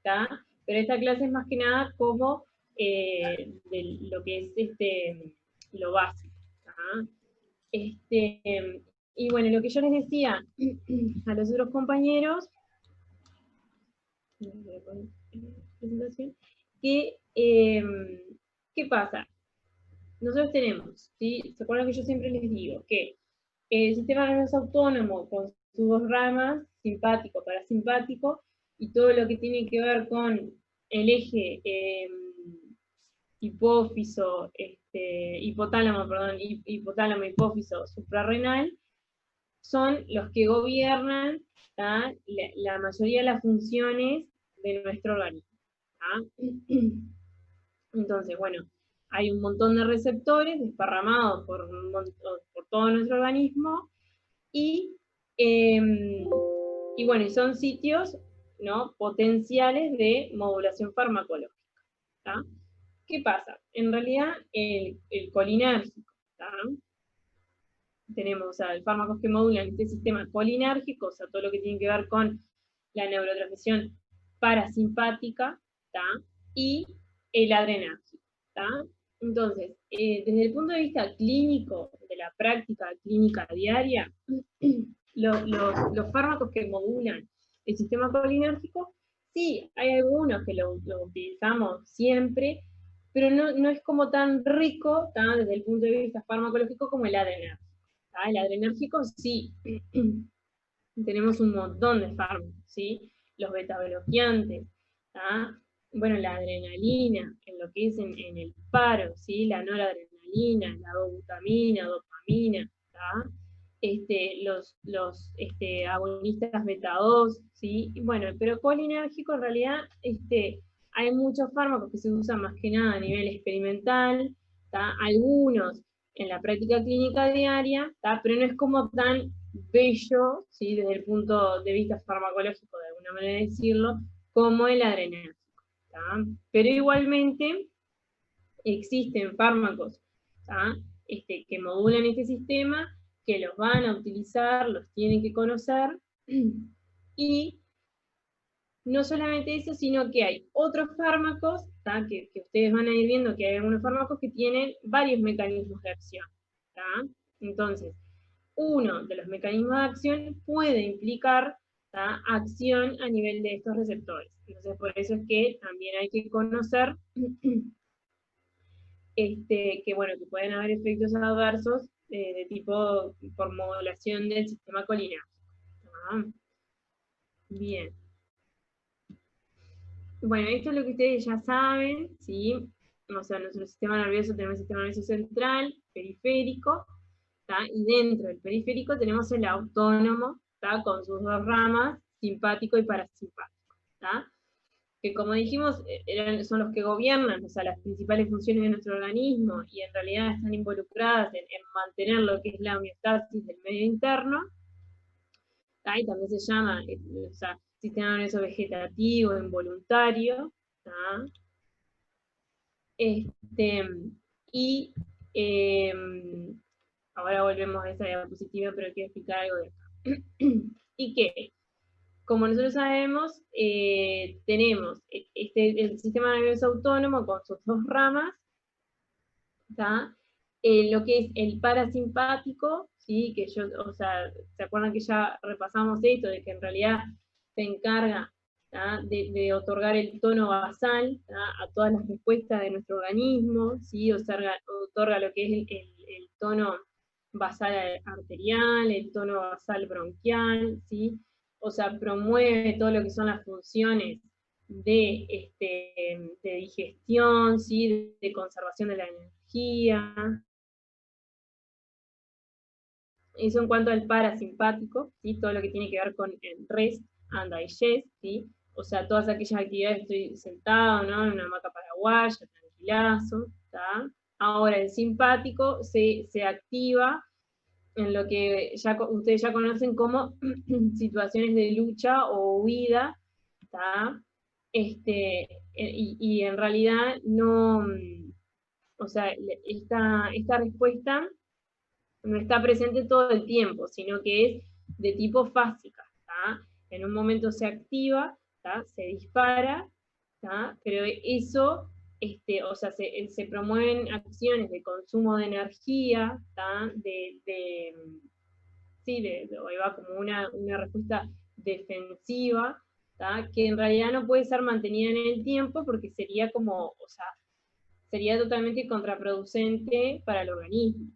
¿tá? Pero esta clase es más que nada como de lo que es lo básico, ¿tá? Y bueno, lo que yo les decía a los otros compañeros, que, ¿qué pasa? Nosotros tenemos, ¿sí? ¿Se acuerdan que yo siempre les digo que el sistema nervioso autónomo con sus dos ramas, simpático, parasimpático, y todo lo que tiene que ver con el eje hipófiso, hipotálamo, perdón, hipotálamo, hipófiso, suprarrenal, son los que gobiernan la mayoría de las funciones de nuestro organismo. Entonces, bueno, hay un montón de receptores desparramados por todo nuestro organismo y, bueno, son sitios, ¿no?, potenciales de modulación farmacológica. ¿Tá? ¿Qué pasa? En realidad, el colinérgico, ¿tá? Tenemos, o sea, fármacos que modulan este sistema colinérgico, o sea, todo lo que tiene que ver con la neurotransmisión parasimpática, ¿tá? Y el adrenérgico, ¿tá? Entonces, desde el punto de vista clínico, de la práctica clínica diaria, los fármacos que modulan el sistema colinérgico, sí, hay algunos que lo utilizamos siempre, pero no es como tan rico, ¿tá?, desde el punto de vista farmacológico como el adrenérgico. ¿Tá? El adrenérgico sí, tenemos un montón de fármacos, ¿sí? Los beta-bloqueantes, ¿tá? Bueno, la adrenalina, en lo que es en el paro, ¿sí? La noradrenalina, la dobutamina, dopamina, ¿tá? Los agonistas beta-2, ¿sí? Bueno, pero colinérgico en realidad hay muchos fármacos que se usan más que nada a nivel experimental, ¿tá? Algunos en la práctica clínica diaria, ¿tá? Pero no es como tan bello, ¿sí?, desde el punto de vista farmacológico, de alguna manera decirlo, como el adrenérgico. ¿Tá? Pero igualmente existen fármacos, ¿tá?, que modulan este sistema, que los van a utilizar, los tienen que conocer, y no solamente eso, sino que hay otros fármacos, ¿tá?, que ustedes van a ir viendo que hay algunos fármacos que tienen varios mecanismos de acción. ¿Tá? Entonces, uno de los mecanismos de acción puede implicar, ¿tá?, acción a nivel de estos receptores. Entonces, por eso es que también hay que conocer que, bueno, que pueden haber efectos adversos de tipo por modulación del sistema colinérgico. ¿Tá? Bien. Bueno, esto es lo que ustedes ya saben, ¿sí? O sea, nuestro sistema nervioso, tenemos el sistema nervioso central, periférico, ¿tá? Y dentro del periférico tenemos el autónomo, ¿tá?, con sus dos ramas, simpático y parasimpático, ¿tá?, que como dijimos, son los que gobiernan, o sea, las principales funciones de nuestro organismo, y en realidad están involucradas en mantener lo que es la homeostasis del medio interno, ¿tá? Y también se llama, o sea, sistema nervioso vegetativo, involuntario, ¿tá? Y ahora volvemos a esa diapositiva, pero quiero explicar algo de acá. Y que, como nosotros sabemos, tenemos el sistema nervioso autónomo con sus dos ramas, ¿tá? Lo que es el parasimpático, ¿sí?, que o sea, ¿se acuerdan que ya repasamos esto, de que en realidad se encarga, ¿tá?, de otorgar el tono basal, ¿tá?, a todas las respuestas de nuestro organismo, ¿sí?, otorga lo que es el tono basal arterial, el tono basal bronquial, ¿sí?, o sea, promueve todo lo que son las funciones de digestión, ¿sí?, de conservación de la energía. Eso en cuanto al parasimpático, ¿sí?, todo lo que tiene que ver con el rest and digest, ¿sí?, o sea, todas aquellas actividades, estoy sentado, ¿no?, en una hamaca paraguaya, tranquilazo, ¿tá? Ahora el simpático se activa en lo que ustedes ya conocen como situaciones de lucha o huida, ¿tá? Y en realidad no, o sea, esta respuesta no está presente todo el tiempo, sino que es de tipo fásica, ¿tá? En un momento se activa, se dispara, pero eso, o sea, se promueven acciones de consumo de energía, ahí va como una respuesta defensiva, que en realidad no puede ser mantenida en el tiempo porque sería como, o sea, sería totalmente contraproducente para el organismo.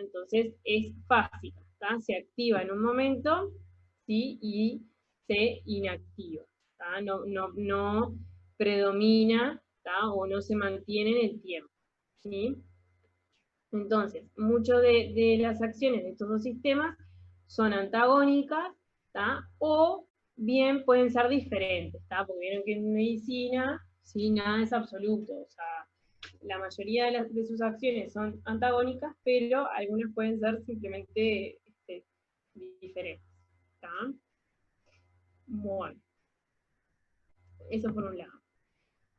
Entonces es fácil, se activa en un momento, ¿sí? Y se inactiva, no predomina, o no se mantiene en el tiempo, ¿sí? Entonces, muchas de las acciones de estos dos sistemas son antagónicas, o bien pueden ser diferentes, porque vieron que en medicina, ¿sí? Nada es absoluto, o sea, la mayoría de sus acciones son antagónicas, pero algunas pueden ser simplemente diferentes. Bueno, eso por un lado.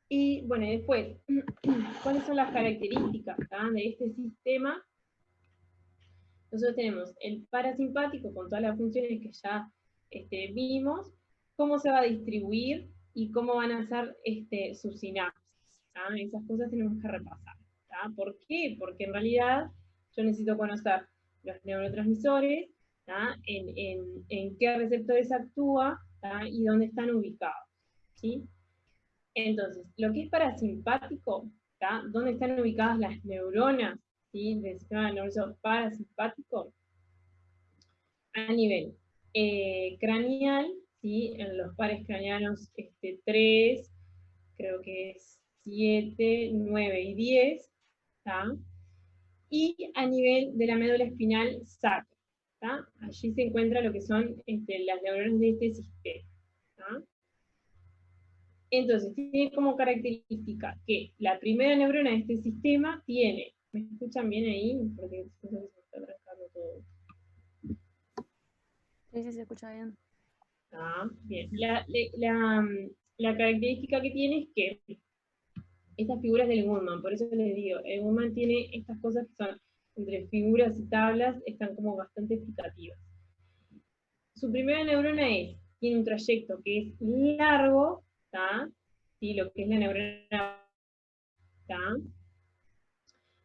Y bueno, después, ¿cuáles son las características de este sistema? Nosotros tenemos el parasimpático con todas las funciones que ya vimos, cómo se va a distribuir y cómo van a ser sus sinapsis. Esas cosas tenemos que repasar. ¿Por qué? Porque en realidad yo necesito conocer los neurotransmisores, en qué receptores actúa y dónde están ubicados. ¿Sí? Entonces, lo que es parasimpático, dónde están ubicadas las neuronas, ¿sí? Del sistema nervioso parasimpático, a nivel craneal, ¿sí? En los pares craneanos 3, creo que es 7, 9 y 10, y a nivel de la médula espinal sacra. Allí se encuentra lo que son las neuronas de este sistema. Entonces, tiene como característica que la primera neurona de este sistema tiene, ¿me escuchan bien ahí? Porque se me está atrasando todo. Sí, se escucha bien. Bien. La característica que tiene es que estas figuras del Goodman, por eso les digo, el Goodman tiene estas cosas que son entre figuras y tablas, están como bastante explicativas. Su primera neurona tiene un trayecto que es largo, ¿sí? Lo que es la neurona,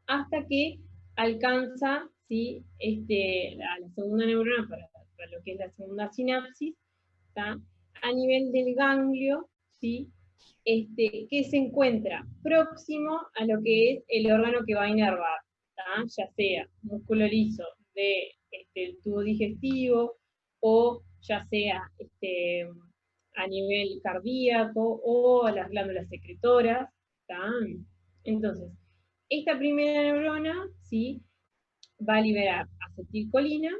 hasta que alcanza, ¿sí? La segunda neurona para lo que es la segunda sinapsis, a nivel del ganglio, ¿sí? Que se encuentra próximo a lo que es el órgano que va a inervar, ya sea músculo liso del tubo digestivo, o ya sea a nivel cardíaco, o las glándulas secretoras. Entonces, esta primera neurona, ¿sí? Va a liberar acetilcolina,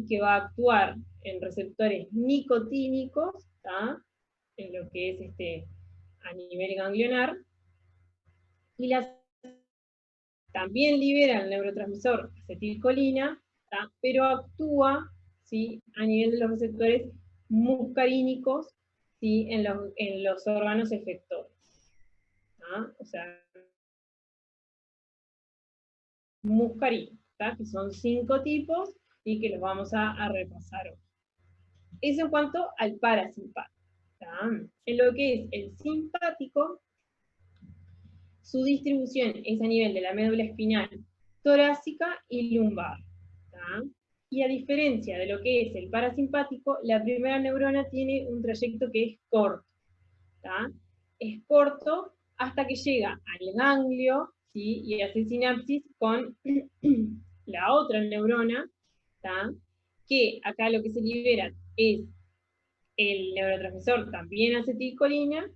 que va a actuar en receptores nicotínicos, en lo que es a nivel ganglionar, y también libera el neurotransmisor acetilcolina, pero actúa, ¿sí? A nivel de los receptores muscarínicos, ¿sí? En los órganos efectores. O sea, muscarínicos, que son 5 tipos y que los vamos a repasar hoy. Eso en cuanto al parasimpático. En lo que es el simpático, su distribución es a nivel de la médula espinal torácica y lumbar. Y a diferencia de lo que es el parasimpático, la primera neurona tiene un trayecto que es corto. Es corto hasta que llega al ganglio, ¿sí? Y hace sinapsis con la otra neurona, que acá lo que se libera es el neurotransmisor también acetilcolina,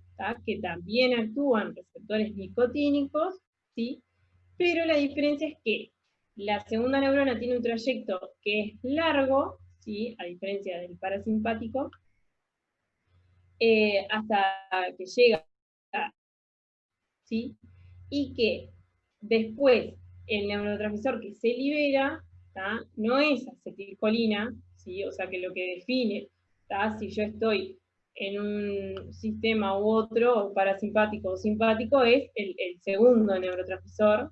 que también actúan receptores nicotínicos, ¿sí? Pero la diferencia es que la segunda neurona tiene un trayecto que es largo, ¿sí? A diferencia del parasimpático, hasta que llega, ¿sí? Y que después el neurotransmisor que se libera, no es acetilcolina, ¿sí? O sea que lo que define, si yo estoy en un sistema u otro, parasimpático o simpático, es el segundo neurotransmisor,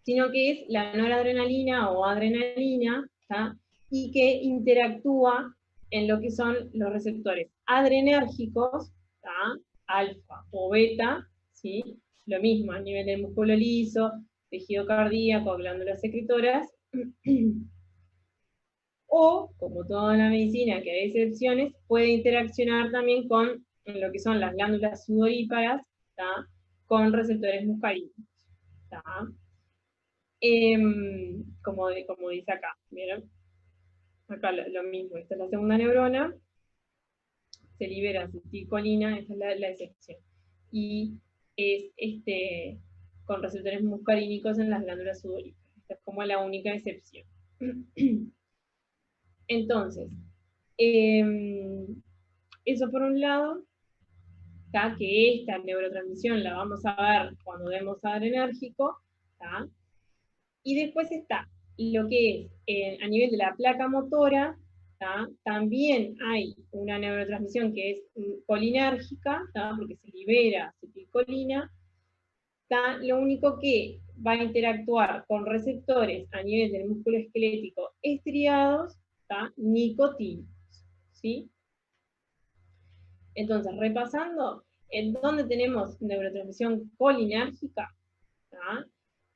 sino que es la noradrenalina o adrenalina, y que interactúa en lo que son los receptores adrenérgicos, ¿tá? Alfa o beta, ¿sí? Lo mismo a nivel del músculo liso, tejido cardíaco, glándulas secretoras, o, como toda la medicina, que hay excepciones, puede interaccionar también con lo que son las glándulas sudoríparas, ¿tá? Con receptores muscarínicos, ¿tá? Como dice acá, ¿vieron? Acá lo mismo, esta es la segunda neurona, se libera acetilcolina, esa es la excepción. Y es con receptores muscarínicos en las glándulas sudoríparas. Esta es como la única excepción. Entonces, eso por un lado, ¿tá? Que esta neurotransmisión la vamos a ver cuando demos adrenérgico, ¿tá? Y después está lo que es a nivel de la placa motora, ¿tá? También hay una neurotransmisión que es colinérgica, ¿tá? Porque se libera acetilcolina, ¿tá? Lo único que va a interactuar con receptores a nivel del músculo esquelético estriados, ¿tá? Nicotínicos, ¿sí? Entonces, repasando, ¿en dónde tenemos neurotransmisión colinérgica? ¿Tá?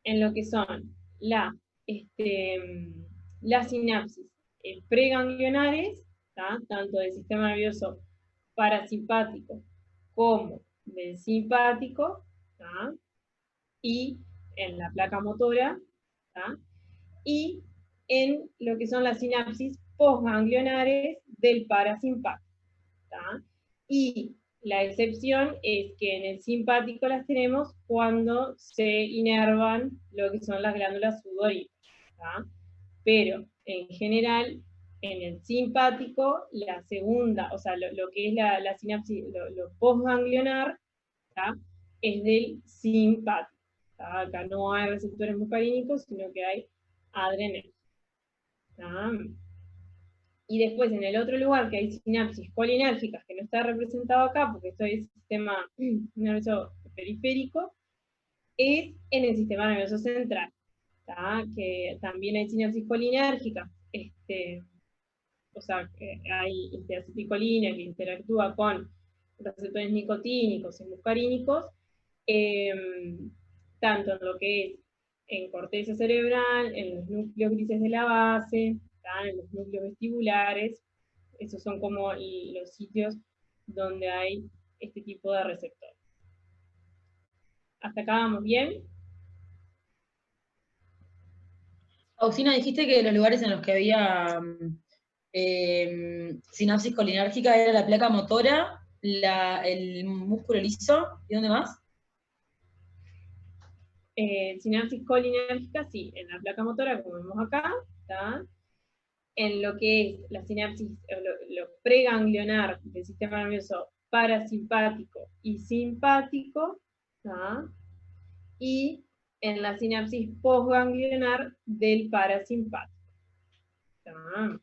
En lo que son la, las sinapsis preganglionares, ¿tá? Tanto del sistema nervioso parasimpático como del simpático, ¿tá? Y en la placa motora, ¿tá? Y en lo que son las sinapsis postganglionares del parasimpático, ¿tá? Y la excepción es que en el simpático las tenemos cuando se inervan lo que son las glándulas sudoríparas, ¿tá? Pero en general, en el simpático, la segunda, o sea, lo que es la sinapsis, lo postganglionar, ¿tá? Es del simpático, ¿tá? Acá no hay receptores muscarínicos, sino que hay adrenérgicos, ¿tá? Y después en el otro lugar que hay sinapsis colinérgicas, que no está representado acá, porque esto es sistema nervioso periférico, es en el sistema nervioso central, ¿tá? Que también hay sinapsis colinérgicas, o sea, hay acetilcolina que interactúa con receptores nicotínicos y muscarínicos, eh, tanto en lo que es en corteza cerebral, en los núcleos grises de la base, ¿tá? En los núcleos vestibulares. Esos son como los sitios donde hay este tipo de receptores. ¿Hasta acá vamos bien? Agustina, dijiste que los lugares en los que había sinapsis colinérgica era la placa motora, el músculo liso, ¿y dónde más? Sinapsis colinérgica, sí, en la placa motora, como vemos acá, ¿tá? En lo que es la sinapsis, lo preganglionar del sistema nervioso parasimpático y simpático, ¿tá? Y en la sinapsis postganglionar del parasimpático, ¿tá?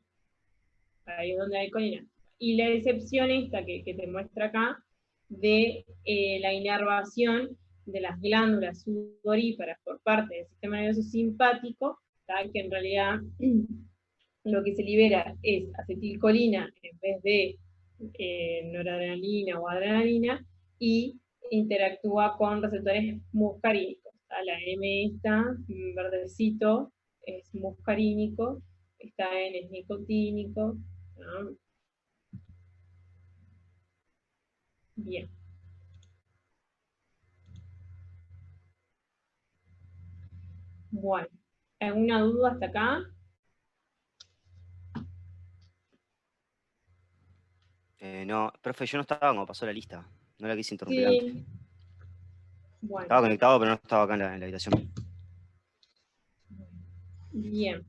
Ahí es donde hay colina. Y la excepción esta que te muestra acá, de la inervación de las glándulas sudoríparas por parte del sistema nervioso simpático, ¿tá? Que en realidad lo que se libera es acetilcolina en vez de noradrenalina o adrenalina, y interactúa con receptores muscarínicos. La M esta, verdecito, es muscarínico, esta N es nicotínico, ¿no? Bien. Bueno, ¿alguna duda hasta acá? No, profe, yo no estaba cuando pasó la lista. No la quise interrumpir antes. Sí. Bueno, Estaba conectado, pero no estaba acá en la habitación. bien.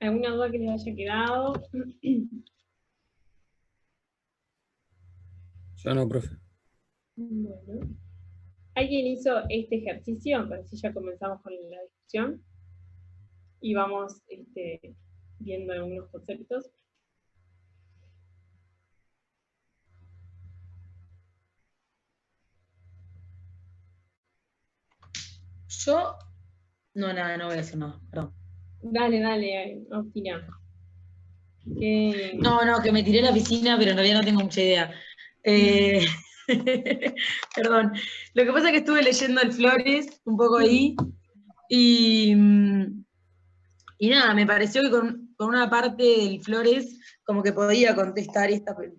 ¿Alguna duda que les haya quedado? Yo no, profe. Bueno. ¿Alguien hizo este ejercicio? Para así ya comenzamos con la discusión y vamos viendo algunos conceptos. Yo, no, nada, no voy a decir nada, perdón. Dale, Agustina. Que- No, que me tiré a la piscina, pero en realidad no tengo mucha idea. Eh, Perdón. Lo que pasa es que estuve leyendo el Flores un poco ahí y, y nada, me pareció que con una parte del Flores como que podía contestar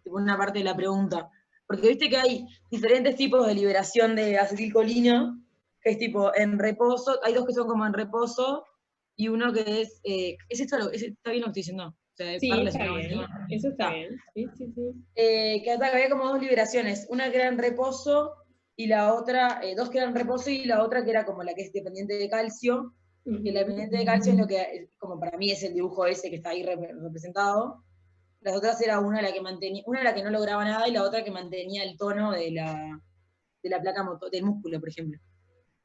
una parte de la pregunta. Porque viste que hay diferentes tipos de liberación de acetilcolina, que es tipo en reposo, hay dos que son como en reposo y uno que está bien lo que estoy diciendo. O sea, está Sí, está relacionado con el bien. tema. Eso está Está. bien. Sí. Que había como dos liberaciones, una que era en reposo y la otra, dos que eran en reposo y la otra que era como la que es dependiente de calcio, que la dependiente de calcio es lo que, como para mí es el dibujo ese que está ahí representado. Las otras era una la que no lograba nada y la otra que mantenía el tono de la placa del músculo, por ejemplo.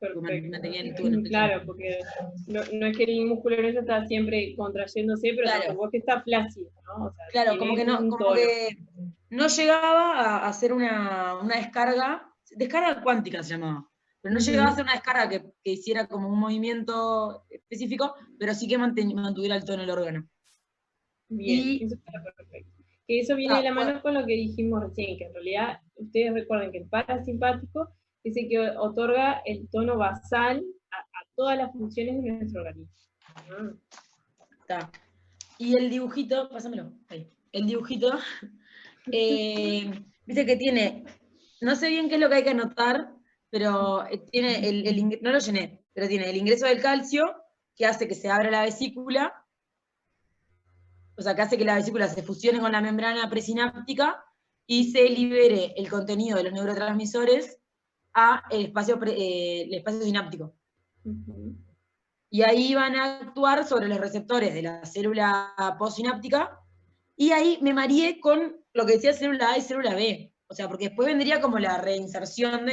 Perfecto. Mantenía el tono. Claro, porque no es que el músculo grueso está siempre contrayéndose, pero Claro. tampoco es que está flácido, ¿no? O sea, Claro, tiene como que no, un como tono. que no llegaba a hacer una descarga cuántica se llamaba, pero no llegaba a hacer una descarga que hiciera como un movimiento específico, pero sí que mantuviera el tono del órgano. Bien, Y eso está perfecto. Que eso viene de la mano con lo que dijimos recién, que en realidad ustedes recuerden que el parasimpático es el que otorga el tono basal a todas las funciones de nuestro organismo. Está. Y el dibujito, pásamelo, ahí. El dibujito, viste que tiene, no sé bien qué es lo que hay que anotar, pero tiene no lo llené, pero tiene el ingreso del calcio, que hace que se abra la vesícula, o sea, que hace que la vesícula se fusione con la membrana presináptica y se libere el contenido de los neurotransmisores a el espacio sináptico. Y ahí van a actuar sobre los receptores de la célula postsináptica, y ahí me mareé con lo que decía célula A y célula B, o sea, porque después vendría como la reinserción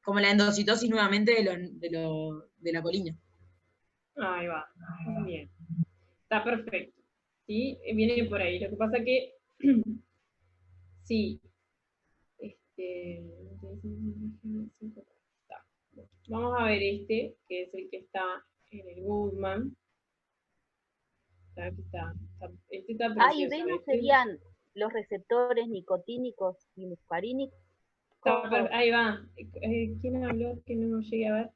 como la endocitosis nuevamente de la colina. Ahí va, bien. Está perfecto. ¿Sí? Viene por ahí. Lo que pasa que, sí, vamos a ver que es el que está en el Goodman. Este está A y precioso. B no serían los receptores nicotínicos y muscarínicos. Ahí va. ¿Quién habló que no llegué a ver?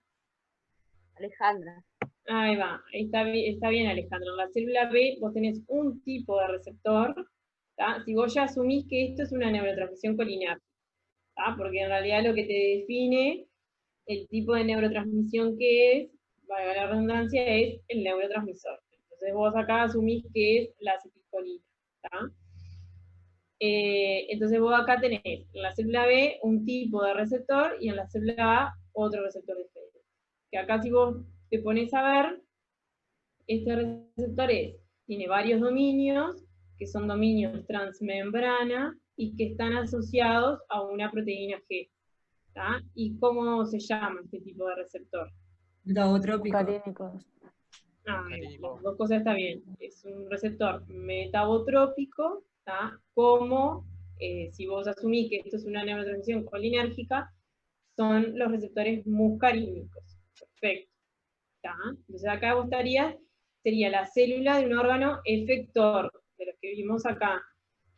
Alejandra. Ahí va, está bien Alejandro. En la célula B vos tenés un tipo de receptor, ¿tá? Si vos ya asumís que esto es una neurotransmisión colinérgica, ¿tá? Porque en realidad lo que te define el tipo de neurotransmisión que es, valga la redundancia, es el neurotransmisor. Entonces vos acá asumís que es la acetilcolina, ¿tá? Entonces vos acá tenés en la célula B un tipo de receptor y en la célula A otro receptor diferente. Que acá si vos te pones a ver, este receptor tiene varios dominios, que son dominios transmembrana y que están asociados a una proteína G. ¿Tá? ¿Y cómo se llama este tipo de receptor? Muscarínicos. Las dos cosas está bien. Es un receptor metabotrópico, ¿tá? Como si vos asumís que esto es una neurotransmisión colinérgica, son los receptores muscarínicos. Perfecto. ¿Tá? Entonces acá vos sería la célula de un órgano efector, de los que vimos acá.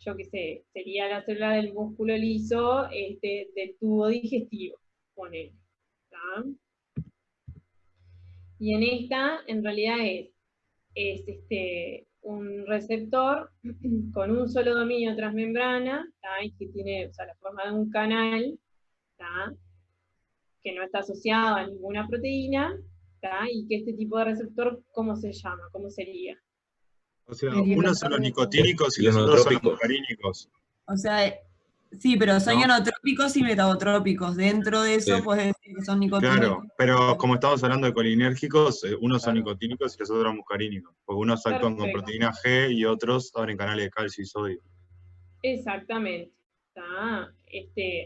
Yo qué sé, sería la célula del músculo liso, del tubo digestivo, ponele. ¿Tá? Y en esta, en realidad es un receptor con un solo dominio transmembrana, ¿tá? Y que tiene, o sea, la forma de un canal, ¿tá? Que no está asociado a ninguna proteína, ¿tá? Y que este tipo de receptor, ¿cómo se llama? ¿Cómo sería? O sea, unos son los nicotínicos y los otros son los muscarínicos. O sea, sí, pero son ¿no? ionotrópicos y metabotrópicos. Dentro de eso puedes decir que son nicotínicos. Claro, pero como estamos hablando de colinérgicos, unos son nicotínicos y los otros muscarínicos. Porque unos actúan con proteína G y otros abren canales de calcio y sodio. Exactamente. ¿Tá?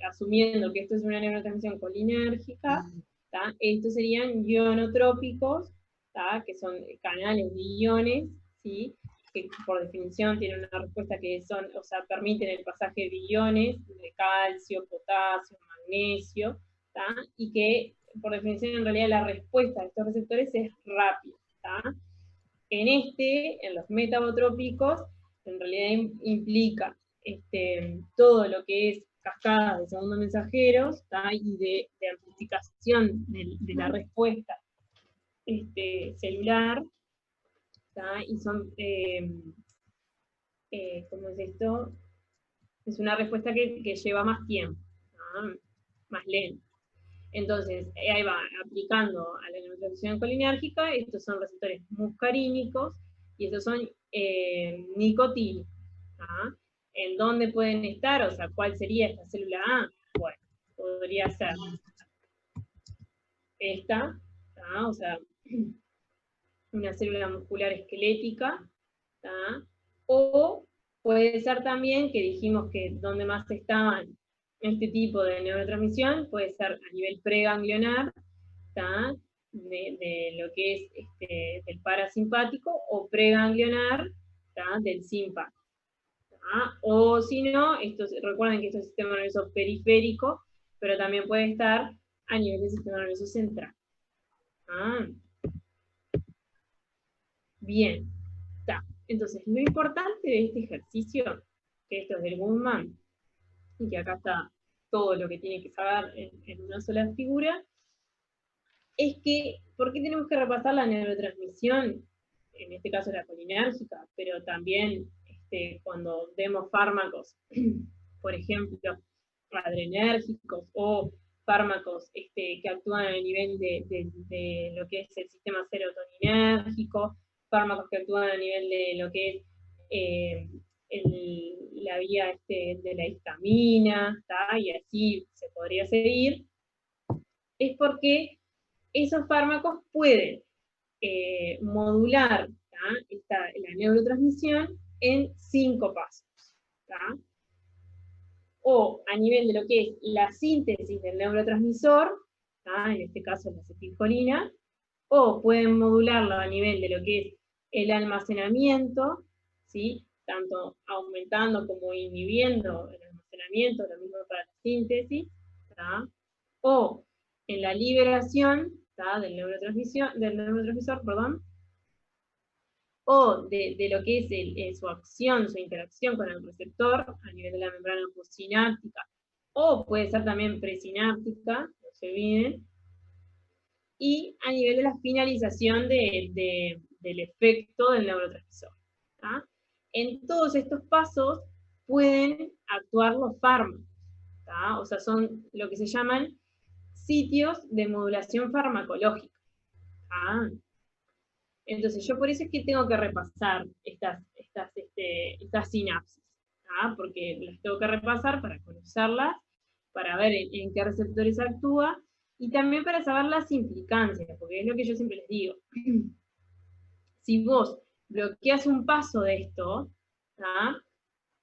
Asumiendo que esto es una neurotransmisión colinérgica, ¿tá? Estos serían ionotrópicos, ¿tá? Que son canales de iones, ¿sí? Que por definición tienen una respuesta que son, o sea, permiten el pasaje de iones, de calcio, potasio, magnesio, ¿tá? Y que por definición en realidad la respuesta de estos receptores es rápida, ¿tá? en los metabotrópicos, en realidad implica todo lo que es cascadas de segundos mensajeros, ¿tá? Y de amplificación de la respuesta celular, ¿tá? Y son, ¿cómo es esto? Es una respuesta que lleva más tiempo, ¿tá? Más lenta. Entonces, ahí va, aplicando a la neurotransmisión colinérgica, estos son receptores muscarínicos, y estos son nicotínicos, ¿tá? ¿En dónde pueden estar? O sea, ¿cuál sería esta célula A? Bueno, podría ser esta, ¿tá? O sea, una célula muscular esquelética, ¿tá? O puede ser también, que dijimos que donde más estaban este tipo de neurotransmisión, puede ser a nivel preganglionar, ¿tá? De lo que es del parasimpático, o preganglionar, ¿tá? Del simpático. O si no, recuerden que esto es sistema nervioso periférico, pero también puede estar a nivel del sistema nervioso central. Bien, está. Entonces, lo importante de este ejercicio, que esto es del Goodman, y que acá está todo lo que tiene que saber en una sola figura, es que, ¿por qué tenemos que repasar la neurotransmisión? En este caso la colinérgica, pero también cuando demos fármacos, por ejemplo, adrenérgicos, o fármacos que actúan a nivel de lo que es el sistema serotoninérgico, fármacos que actúan a nivel de lo que es la vía de la histamina, ¿tá? Y así se podría seguir, es porque esos fármacos pueden modular, ¿tá? La neurotransmisión en 5 pasos, ¿tá? O a nivel de lo que es la síntesis del neurotransmisor, ¿tá? En este caso la acetilcolina, o pueden modularlo a nivel de lo que es el almacenamiento, ¿sí? Tanto aumentando como inhibiendo el almacenamiento, lo mismo para la síntesis, ¿tá? O en la liberación, ¿tá? del neurotransmisor, perdón, o de lo que es su acción, su interacción con el receptor a nivel de la membrana postsináptica, o puede ser también presináptica, no se olviden, y a nivel de la finalización del efecto del neurotransmisor. ¿Tá? En todos estos pasos pueden actuar los fármacos, ¿tá? O sea, son lo que se llaman sitios de modulación farmacológica. ¿Tá? Entonces, yo por eso es que tengo que repasar estas sinapsis, ¿tá? Porque las tengo que repasar para conocerlas, para ver en qué receptores actúa, y también para saber las implicancias, porque es lo que yo siempre les digo. Si vos bloqueas un paso de esto, ¿tá?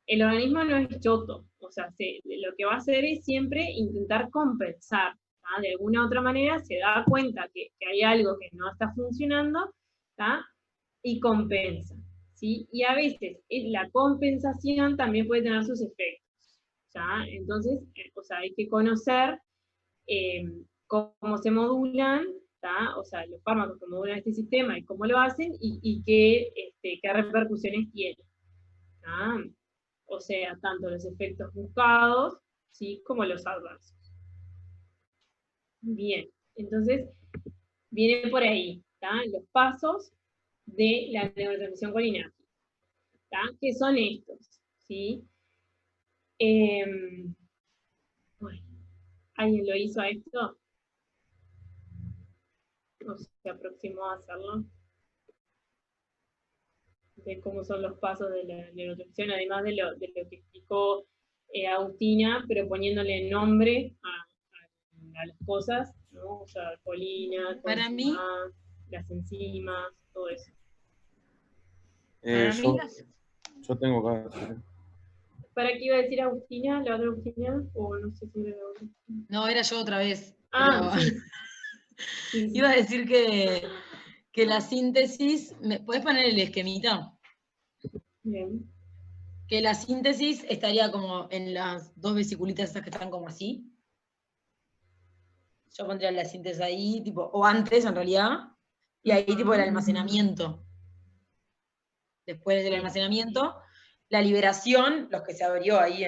El organismo no es choto, o sea, lo que va a hacer es siempre intentar compensar, ¿tá? De alguna u otra manera se da cuenta que hay algo que no está funcionando, ¿tá? Y compensa, ¿sí? Y a veces la compensación también puede tener sus efectos, ¿tá? Entonces, o sea, hay que conocer cómo se modulan, ¿tá? O sea, los fármacos que modulan este sistema y cómo lo hacen, y qué repercusiones tienen, ¿tá? O sea, tanto los efectos buscados, ¿sí? Como los adversos. Bien, entonces, viene por ahí, ¿tá? Los pasos de la neurotransmisión colinérgica, ¿tá? Que son estos, ¿sí? Bueno, ¿alguien lo hizo a esto? ¿O se aproximó a hacerlo? De cómo son los pasos de la neurotransmisión, además de lo que explicó Agustina, pero poniéndole nombre a las cosas, ¿no? O sea, colina, Para mí, las enzimas, todo eso. para mí Yo tengo acá. ¿Para qué iba a decir Agustina? ¿La otra Agustina? O no sé si era la otra. No, era yo otra vez. Ah, pero... sí. Sí. Iba a decir que la síntesis, ¿puedes poner el esquemita? Bien. Que la síntesis estaría como en las 2 vesiculitas esas que están como así. Yo pondría la síntesis ahí, tipo, o antes en realidad, y ahí tipo el almacenamiento. después del almacenamiento, la liberación, los que se abrió ahí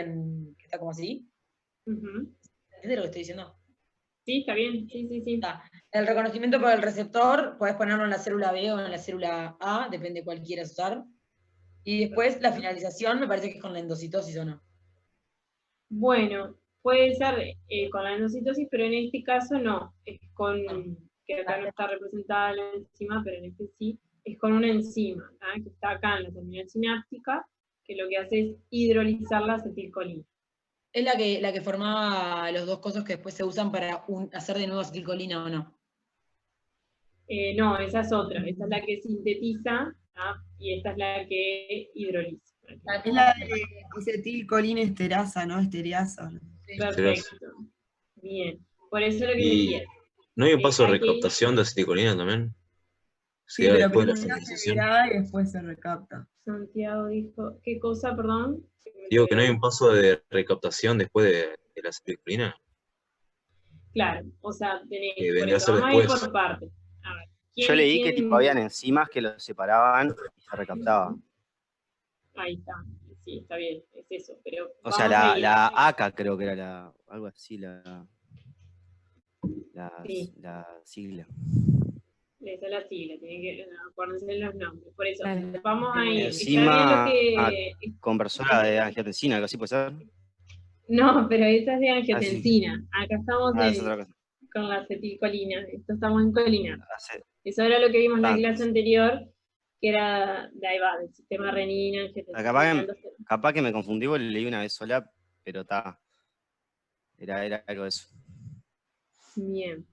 que está como así. Ujú. ¿Entiendes lo que estoy diciendo? Sí, está bien, sí. El reconocimiento por el receptor, podés ponerlo en la célula B o en la célula A, depende de cuál quieras usar. Y después la finalización me parece que es con la endocitosis o no. Bueno, puede ser con la endocitosis, pero en este caso no. Es con, que acá no está representada la enzima, pero en este sí, es con una enzima, que está acá en la terminal sináptica, que lo que hace es hidrolizar la acetilcolina. ¿Es la que formaba los dos cosas que después se usan para hacer de nuevo acetilcolina o no? No, esa es otra. Esa es la que sintetiza, y esta es la que hidroliza. Es la de acetilcolinesterasa, ¿no? Esteriasa. Perfecto. Bien. Por eso lo que Y decía. ¿no hay un paso de hay que- recaptación de acetilcolina también? Sí, Se da pero después de la primero se finalización. degrada y después se recapta. Santiago dijo, ¿qué cosa, perdón? Digo que no hay un paso de recaptación después de la acetilcolina. Claro, o sea, tenés, Que por vendría a eso, ser vamos a ir después. por partes. A ver, Yo leí que tipo habían enzimas que los separaban y se recaptaban. Ahí está, sí, está bien, es eso, pero O sea, vamos a ir. la ACA creo que era algo así, Sí. la sigla. Esa es la sigla, tienen que acordarse los nombres. Por eso, Claro. vamos a ir. Enzima Está bien lo que... conversora de angiotensina, algo así puede ser. No, pero esa es de Ah, sí. angiotensina. Acá estamos Es otra cosa. con la acetilcolina. Esto estamos en colina. Hace- Eso era lo que vimos en la Ah, clase anterior, que era de ahí va, del sistema renina, angiotensina. Capaz que me confundí porque leí una vez sola, pero está. Era algo de eso. Bien.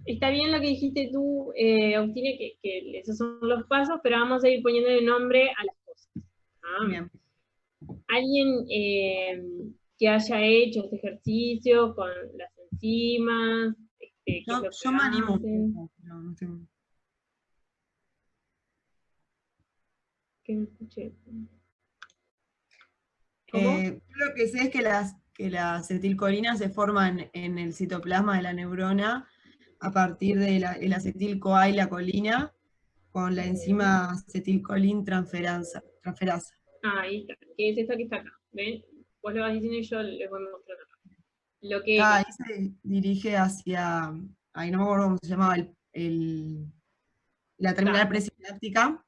Está bien lo que dijiste tú, Agustina, que esos son los pasos, pero vamos a ir poniéndole nombre a las cosas. Bien. Alguien que haya hecho este ejercicio con las enzimas, ¿qué es lo que Yo me animo hacen? un poco, pero no tengo. ¿Qué me escuché? ¿Cómo? Lo que sé es que la acetilcolina se forma en el citoplasma de la neurona a partir del acetil-CoA y la colina con la enzima acetilcolin transferasa. Ahí está, que es esta que está acá. ¿Ven? Vos lo vas diciendo y yo les voy mostrando acá. Lo que Ahí se dirige hacia, ahí no me acuerdo cómo se llamaba, la terminal presináptica.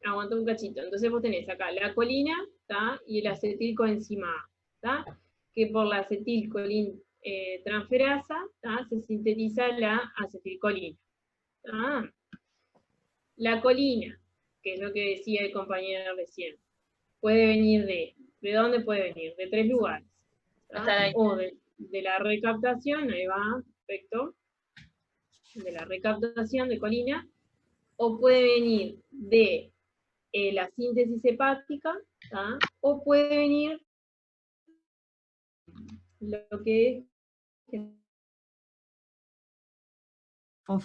aguanta un cachito. Entonces vos tenés acá la colina, ¿tá? Y el acetilcoenzima A, ¿tá? Que por la acetilcolin transferasa, ¿tá? Se sintetiza la acetilcolina. ¿Tá? La colina, que es lo que decía el compañero recién, puede venir ¿de dónde puede venir? De tres lugares. ¿Tá? O de la recaptación, ahí va, perfecto, de la recaptación de colina, o puede venir de la síntesis hepática, ¿tá? O puede venir lo que es ¿Cómo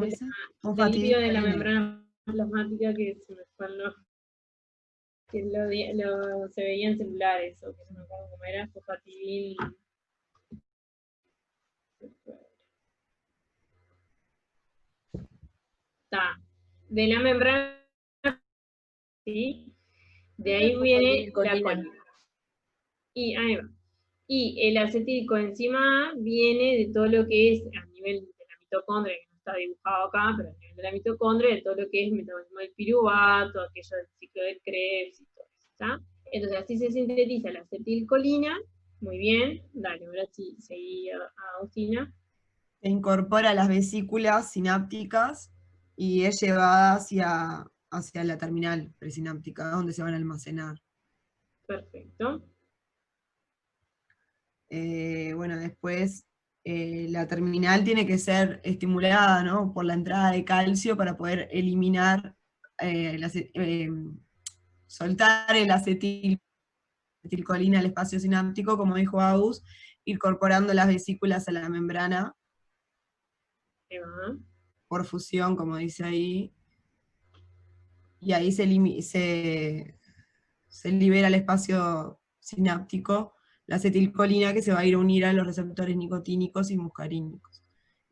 dice? el lípido de la membrana plasmática, que se me fue el nombre, que se veía en celulares, o que no me acuerdo cómo era, fosfatidil. Está, de la membrana, ¿sí? De ahí viene la colina. Y ahí va. Y el acetilcoenzima A viene de todo lo que es a nivel de la mitocondria, que no está dibujado acá, pero a nivel de la mitocondria, de todo lo que es metabolismo del piruvato, aquello del ciclo de Krebs y todo eso, ¿está? Entonces así se sintetiza la acetilcolina, muy bien, dale, ahora sí, seguí a Agustina. Se incorpora a las vesículas sinápticas y es llevada hacia la terminal presináptica, donde se van a almacenar. Perfecto. Bueno, después la terminal tiene que ser estimulada, ¿no? Por la entrada de calcio para poder eliminar, soltar el acetilcolina al espacio sináptico, como dijo Agus, incorporando las vesículas a la membrana por fusión, como dice ahí, y ahí se libera el espacio sináptico, la acetilcolina, que se va a ir a unir a los receptores nicotínicos y muscarínicos.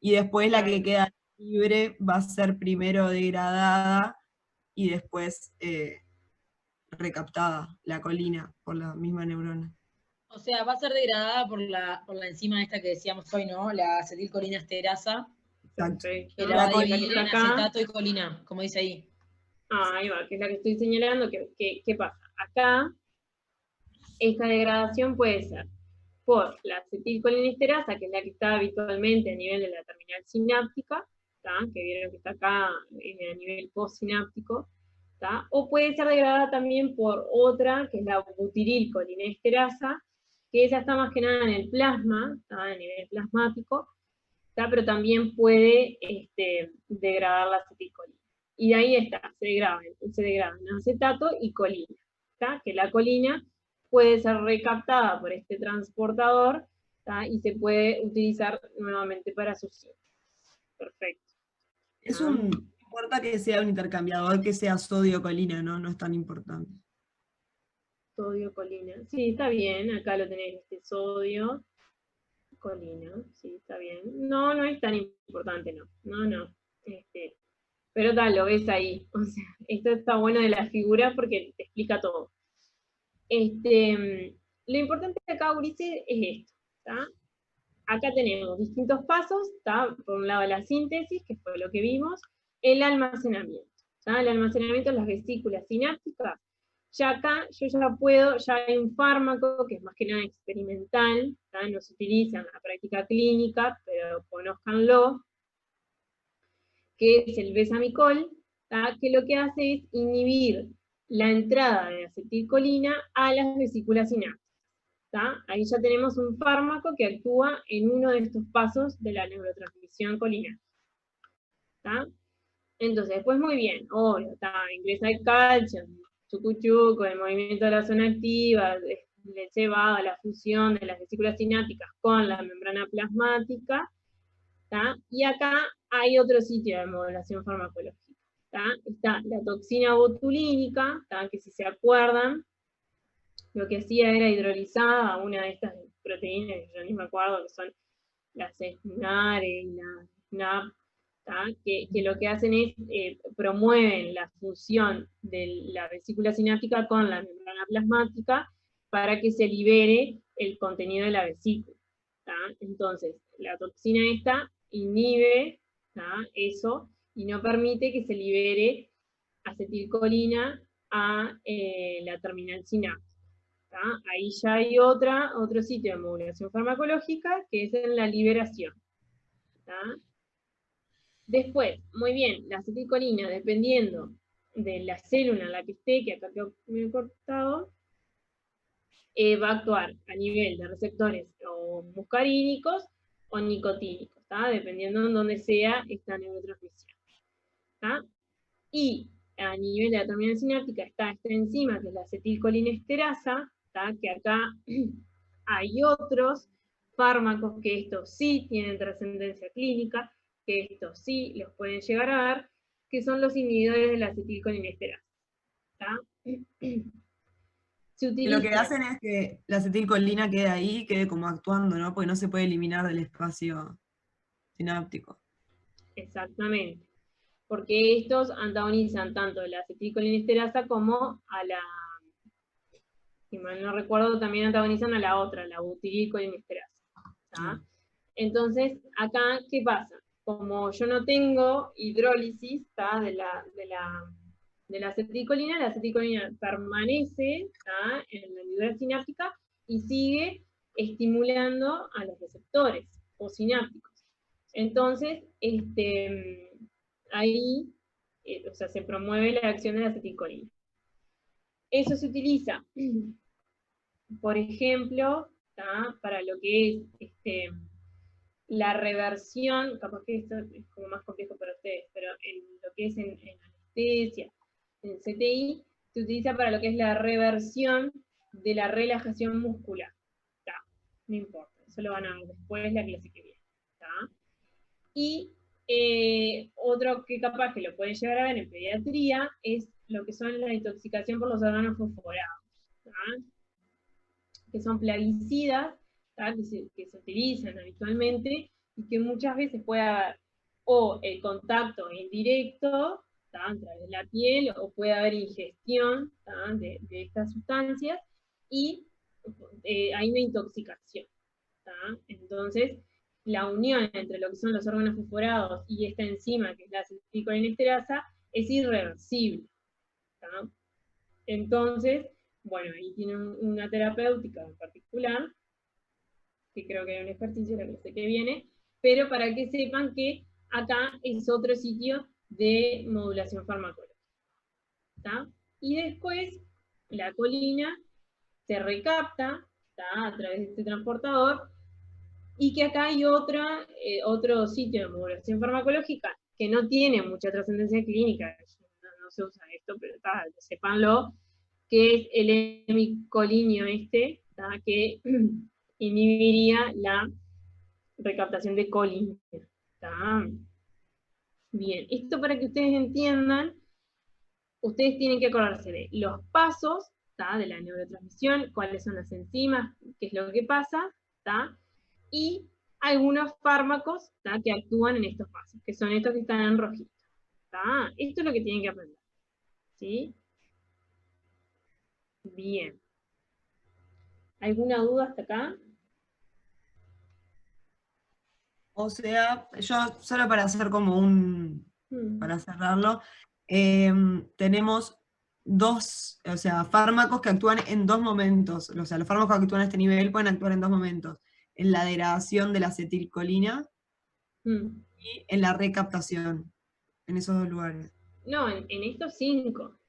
Y después la que queda libre va a ser primero degradada y después recaptada la colina por la misma neurona. O sea, va a ser degradada por la enzima esta que decíamos hoy, ¿no? La acetilcolinesterasa, Exacto. Perfecto. que la va a La dividir colina en acá. acetato y colina, como dice ahí. Ahí va, que es la que estoy señalando. ¿Qué pasa? Acá, esta degradación puede ser por la acetilcolinesterasa, que es la que está habitualmente a nivel de la terminal sináptica, ¿tá? Que vieron que está acá a nivel postsináptico, ¿tá? O puede ser degradada también por otra, que es la butirilcolinesterasa, que esa está más que nada en el plasma, ¿tá? A nivel plasmático, ¿tá? Pero también puede degradar la acetilcolina. Y de ahí está, se degradan acetato y colina, ¿tá? Que la colina puede ser recaptada por este transportador, ¿tá? Y se puede utilizar nuevamente para sus síntesis. Perfecto. Importa que sea un intercambiador, que sea sodio-colina, ¿no? No es tan importante. Sodio-colina. Sí, está bien, acá lo tenés, sodio, colina, sí, está bien. No, no es tan importante, no. No. Pero tal, lo ves ahí. O sea, esto está bueno de la figura porque te explica todo. Lo importante acá, Ulises, es esto, ¿tá? Acá tenemos distintos pasos, ¿tá? Por un lado la síntesis, que fue lo que vimos, el almacenamiento, ¿tá? El almacenamiento de las vesículas sinápticas. Ya acá, yo ya hay un fármaco que es más que nada experimental, ¿tá? No se utiliza en la práctica clínica, pero conózcanlo, que es el besamicol, ¿tá? Que lo que hace es inhibir la entrada de acetilcolina a las vesículas sinápticas. ¿Tá? Ahí ya tenemos un fármaco que actúa en uno de estos pasos de la neurotransmisión colinérgica. Entonces, después muy bien, obvio, ingresa el calcio, chucuchuco, el movimiento de la zona activa, le lleva a la fusión de las vesículas sinápticas con la membrana plasmática, ¿tá? Y acá hay otro sitio de modulación farmacológica. ¿Tá? Está la toxina botulínica, ¿tá? Que si se acuerdan, lo que hacía era hidrolizar a una de estas proteínas, que yo ni me acuerdo, que son las SNAR y las SNAP, que lo que hacen es promueven la fusión de la vesícula sináptica con la membrana plasmática para que se libere el contenido de la vesícula. ¿Tá? Entonces, la toxina esta inhibe, ¿tá? Eso y no permite que se libere acetilcolina a la terminal sináptica. ¿Tá? Ahí ya hay otro sitio de modulación farmacológica, que es en la liberación. ¿Tá? Después, muy bien, la acetilcolina, dependiendo de la célula en la que esté, que acá me he cortado, va a actuar a nivel de receptores o muscarínicos o nicotínicos, ¿tá? Dependiendo de dónde sea esta neurotransmisión. ¿Tá? Y a nivel de la terminal sináptica está esta enzima, que es la acetilcolinesterasa, ¿tá? Que acá hay otros fármacos que estos sí tienen trascendencia clínica, que estos sí los pueden llegar a dar, que son los inhibidores de la acetilcolinesterasa. ¿Tá? Lo que hacen es que la acetilcolina quede ahí, quede como actuando, ¿no? Porque no se puede eliminar del espacio sináptico. Exactamente. Porque estos antagonizan tanto la acetilcolinesterasa como a la, si mal no recuerdo, también antagonizan a la otra, la butirilcolinesterasa. Entonces, acá, ¿qué pasa? Como yo no tengo hidrólisis de la acetilcolina permanece en la neurona sináptica y sigue estimulando a los receptores postsinápticos. Entonces, ahí se promueve la acción de la acetilcolina. Eso se utiliza, por ejemplo, para lo que es la reversión, capaz que esto es como más complejo para ustedes, pero en lo que es en anestesia, en CTI, se utiliza para lo que es la reversión de la relajación muscular. No importa, eso lo van a ver después la clase que viene. Y otro que capaz que lo pueden llegar a ver en pediatría es lo que son la intoxicación por los órganos fosforados, que son plaguicidas que se utilizan habitualmente y que muchas veces puede haber o el contacto indirecto ¿tá? A través de la piel, o puede haber ingestión, ¿tá? de estas sustancias, y hay una intoxicación. ¿Tá? Entonces, la unión entre lo que son los órganos fosforados y esta enzima, que es la acetilcolinesterasa, es irreversible. ¿Tá? Entonces, bueno, ahí tiene una terapéutica en particular, que creo que hay un ejercicio, la clase que viene, pero para que sepan que acá es otro sitio de modulación farmacológica. ¿Tá? Y después, la colina se recapta, ¿tá? A través de este transportador, y que acá hay otro sitio de modulación farmacológica que no tiene mucha trascendencia clínica, no se usa esto, pero sépanlo, que es el hemicolinio que inhibiría la recaptación de colina. Bien, esto para que ustedes entiendan, ustedes tienen que acordarse de los pasos de la neurotransmisión, cuáles son las enzimas, qué es lo que pasa, y algunos fármacos que actúan en estos pasos, que son estos que están en rojito. Esto es lo que tienen que aprender. ¿Sí? Bien. ¿Alguna duda hasta acá? O sea, yo solo para hacer como para cerrarlo, tenemos dos, o sea, fármacos que actúan en dos momentos. O sea, los fármacos que actúan a este nivel pueden actuar en dos momentos. En la degradación de la acetilcolina y en la recaptación, en esos dos lugares. No, en estos 5.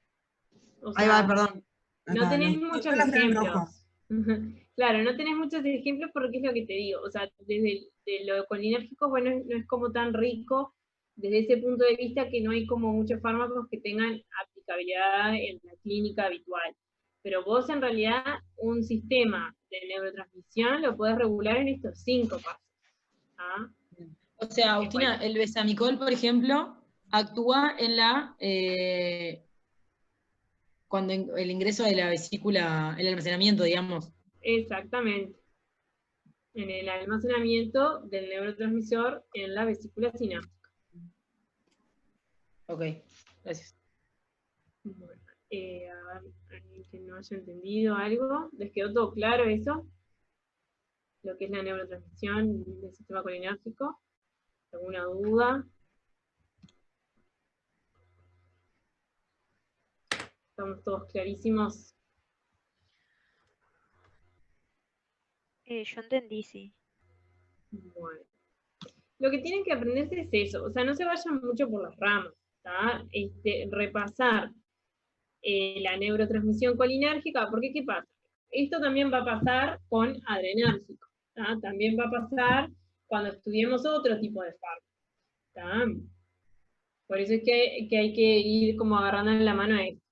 O Ahí sea, va, perdón. No tenés muchos yo las tengo en rojo. ejemplos. Claro, no tenés muchos ejemplos porque es lo que te digo. O sea, desde lo colinérgico, bueno, no es como tan rico desde ese punto de vista que no hay como muchos fármacos que tengan aplicabilidad en la clínica habitual. Pero vos en realidad un sistema de neurotransmisión lo podés regular en estos 5 pasos. ¿Ah? O sea, Agustina, el besamicol, por ejemplo, actúa en la cuando el ingreso de la vesícula, el almacenamiento, digamos. Exactamente. En el almacenamiento del neurotransmisor en la vesícula sináptica. Ok, gracias. Bueno, a ver, alguien que no haya entendido algo, ¿les quedó todo claro eso? Lo que es la neurotransmisión del sistema colinérgico. ¿Alguna duda? ¿Estamos todos clarísimos? Yo entendí, sí. Bueno. Lo que tienen que aprenderse es eso, o sea, no se vayan mucho por las ramas, repasar la neurotransmisión colinérgica, porque ¿qué pasa? Esto también va a pasar con adrenérgico, también va a pasar cuando estudiemos otro tipo de fármacos. Por eso es que hay que ir como agarrando en la mano a esto,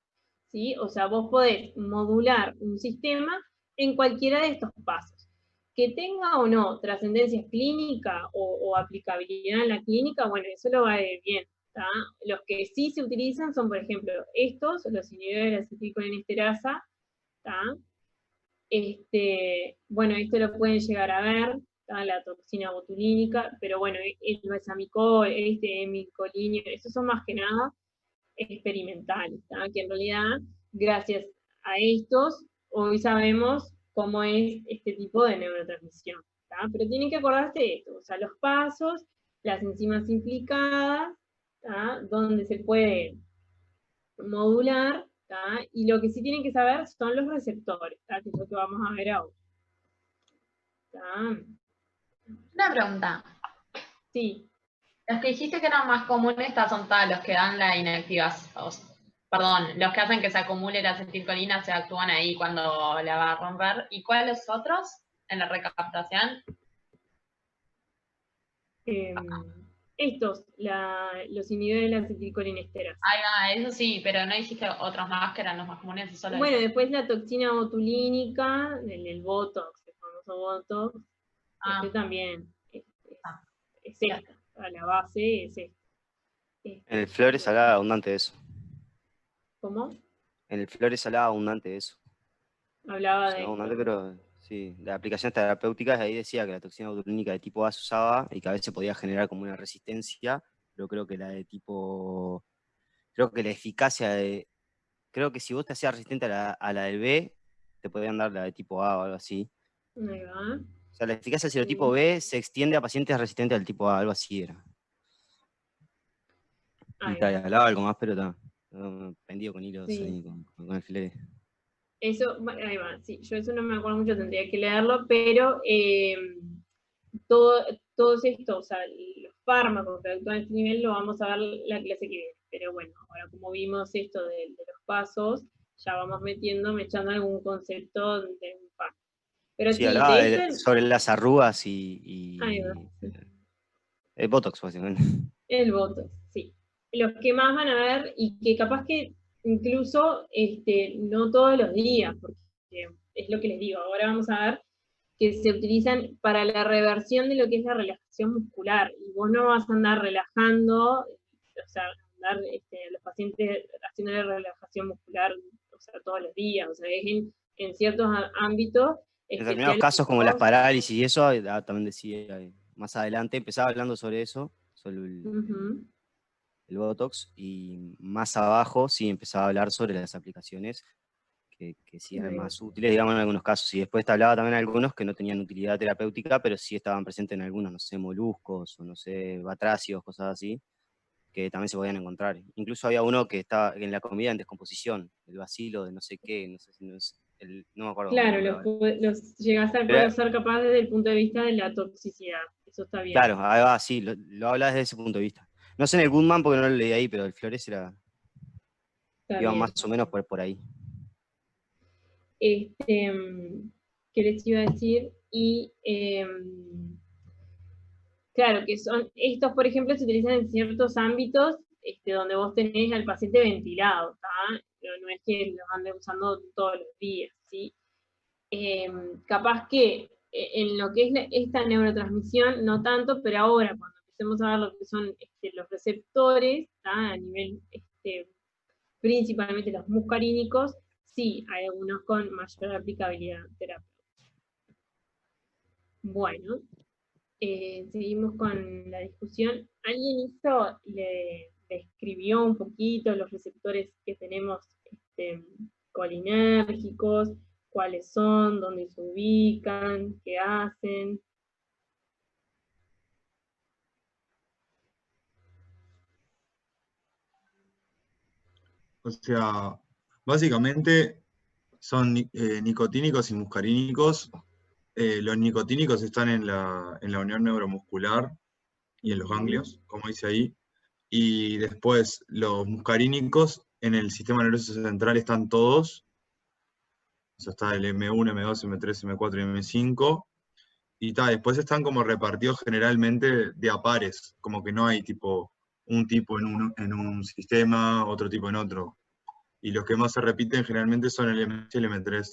¿sí? O sea, vos podés modular un sistema en cualquiera de estos pasos. Que tenga o no trascendencia clínica o aplicabilidad en la clínica, bueno, eso lo va a ver bien. Los que sí se utilizan son, por ejemplo, los inhibidores de la acetilcolinesterasa. Bueno, esto lo pueden llegar a ver, la toxina botulínica, pero bueno, el besamicol, hemicolinio, esos son más que nada experimentales, que en realidad, gracias a estos, hoy sabemos cómo es este tipo de neurotransmisión. Pero tienen que acordarse de esto, o sea, los pasos, las enzimas implicadas, donde se puede modular, y lo que sí tienen que saber son los receptores, que es lo que vamos a ver ahora. Una pregunta. Sí. Los que dijiste que eran más comunes, estos son todos los que dan la inactivación. Perdón, los que hacen que se acumule la acetilcolina se actúan ahí cuando la va a romper. ¿Y cuáles otros en la recaptación? Los inhibidores de la acetilcolinesterasa. Ahí va, eso sí, pero no dijiste otros más que eran los más comunes. Solo bueno, después la toxina botulínica, el Botox, el famoso Botox, también es esta, a la base es esta. En el flores hablaba abundante de eso. ¿Cómo? En el flores hablaba abundante de eso. Hablaba de abundante, pero sí, de aplicaciones terapéuticas, ahí decía que la toxina botulínica de tipo A se usaba y que a veces podía generar como una resistencia, pero creo que la de tipo creo que la eficacia creo que si vos te hacías resistente a la del B, te podían dar la de tipo A o algo así. Ahí va. O sea, la eficacia del serotipo B se extiende a pacientes resistentes al tipo A, algo así era. Y Ahí tal, va. hablaba algo más, pero está. Pendido con hilos Sí. ahí, con alfileres. Eso, ahí va, sí, yo eso no me acuerdo mucho, tendría que leerlo, pero todos estos, o sea, los fármacos que actúan a este nivel lo vamos a ver la clase que viene. Pero bueno, ahora como vimos esto de los pasos, ya vamos echando algún concepto de un fármaco. Pero Sí, sí, hablaba de hecho, sobre las arrugas ahí va, sí. el Botox, básicamente. El Botox, sí. Los que más van a ver, y que capaz que incluso no todos los días, porque es lo que les digo, ahora vamos a ver que se utilizan para la reversión de lo que es la relajación muscular. Y vos no vas a andar relajando, o sea, andar los pacientes haciendo relajación muscular, o sea, todos los días, o sea, es en ciertos ámbitos En determinados casos, como las especiales. parálisis y eso, también decía más adelante, empezaba hablando sobre eso, sobre el Botox, y más abajo sí empezaba a hablar sobre las aplicaciones que sí eran más útiles, digamos, en algunos casos. Y después te hablaba también de algunos que no tenían utilidad terapéutica, pero sí estaban presentes en algunos, no sé, moluscos, o no sé, batracios, cosas así, que también se podían encontrar. Incluso había uno que estaba en la comida en descomposición, el bacilo de no sé qué, no sé si no me acuerdo el Claro, nombre ahora. los llegás a Pero, poder ser capaz desde el punto de vista de la toxicidad. Eso está bien. claro, ahí va, sí, lo habla desde ese punto de vista. No sé en el Goodman porque no lo leí ahí, pero el Flores Está iba bien. más o menos por ahí. ¿Qué les iba a decir? Y claro, que son estos, por ejemplo, se utilizan en ciertos ámbitos donde vos tenés al paciente ventilado, ¿tá? Pero no es que los anden usando todos los días, ¿sí? Capaz que en lo que es esta neurotransmisión, no tanto, pero ahora cuando empecemos a ver lo que son los receptores, ¿tá? A nivel principalmente los muscarínicos, sí, hay algunos con mayor aplicabilidad terapéutica. Bueno, seguimos con la discusión. ¿Alguien le escribió un poquito los receptores que tenemos colinérgicos? ¿Cuáles son? ¿Dónde se ubican? ¿Qué hacen? O sea, básicamente son nicotínicos y muscarínicos. Los nicotínicos están en la unión neuromuscular y en los ganglios, como dice ahí. Y después los muscarínicos en el sistema nervioso central están todos. O sea, está el M1, M2, M3, M4 y M5. Y después están como repartidos generalmente de a pares, como que no hay un tipo en un sistema, otro tipo en otro. Y los que más se repiten generalmente son el M2 y el M3.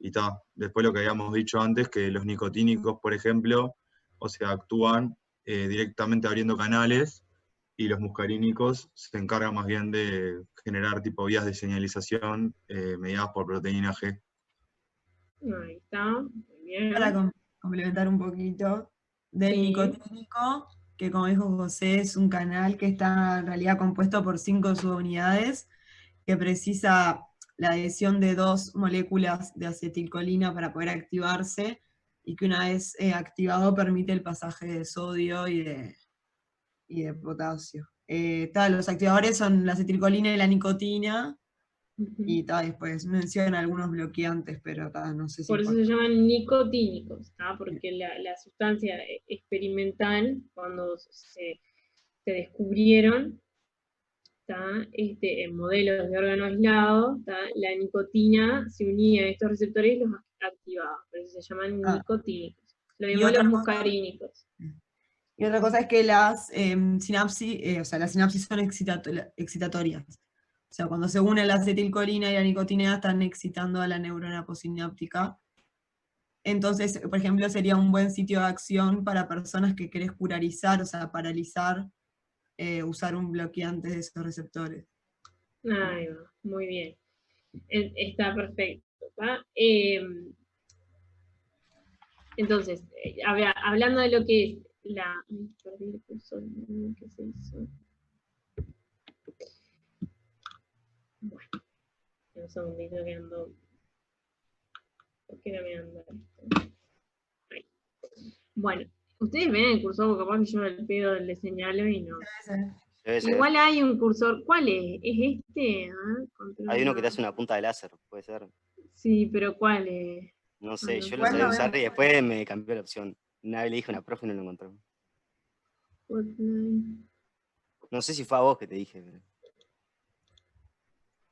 Y después lo que habíamos dicho antes, que los nicotínicos, por ejemplo, o sea, actúan directamente abriendo canales, y los muscarínicos se encargan más bien de generar tipo vías de señalización mediadas por proteína G. Ahí está, muy bien. Para complementar un poquito, del Sí. nicotínico, que como dijo José, es un canal que está en realidad compuesto por 5 subunidades, que precisa la adhesión de 2 moléculas de acetilcolina para poder activarse, y que una vez activado permite el pasaje de sodio y de potasio. Los activadores son la acetilcolina y la nicotina, y después menciona algunos bloqueantes, pero no sé si Por eso importa. se llaman nicotínicos, porque la sustancia experimental, cuando se descubrieron, en modelos de órgano aislado, la nicotina se unía a estos receptores y los activaba, por eso se llaman nicotínicos. Lo Y mismo otra los cosa- muscarínicos. Y otra cosa es que las sinapsis, las sinapsis son excitatorias. O sea, cuando se une la acetilcolina y la nicotina están excitando a la neurona postsináptica. Entonces, por ejemplo, sería un buen sitio de acción para personas que querés curarizar, o sea, paralizar, usar un bloqueante de esos receptores. Ahí va, muy bien. Está perfecto. Entonces, hablando de lo que es la... Ay, perdí el cursor, ¿qué se hizo? Bueno, un segundito que ando. ¿Por qué no me anda esto? Ahí. Bueno, ustedes ven el cursor, porque capaz que yo el pedo le señalo y no. Debe ser. Igual hay un cursor, ¿cuál es? ¿Es este? Hay uno que te hace una punta de láser, puede ser. Sí, pero ¿cuál es? No sé, yo lo ¿Cuál sabía no usar vemos? y después me cambió la opción. Una vez le dije a una profe y no lo encontró. No sé si fue a vos que te dije. Pero...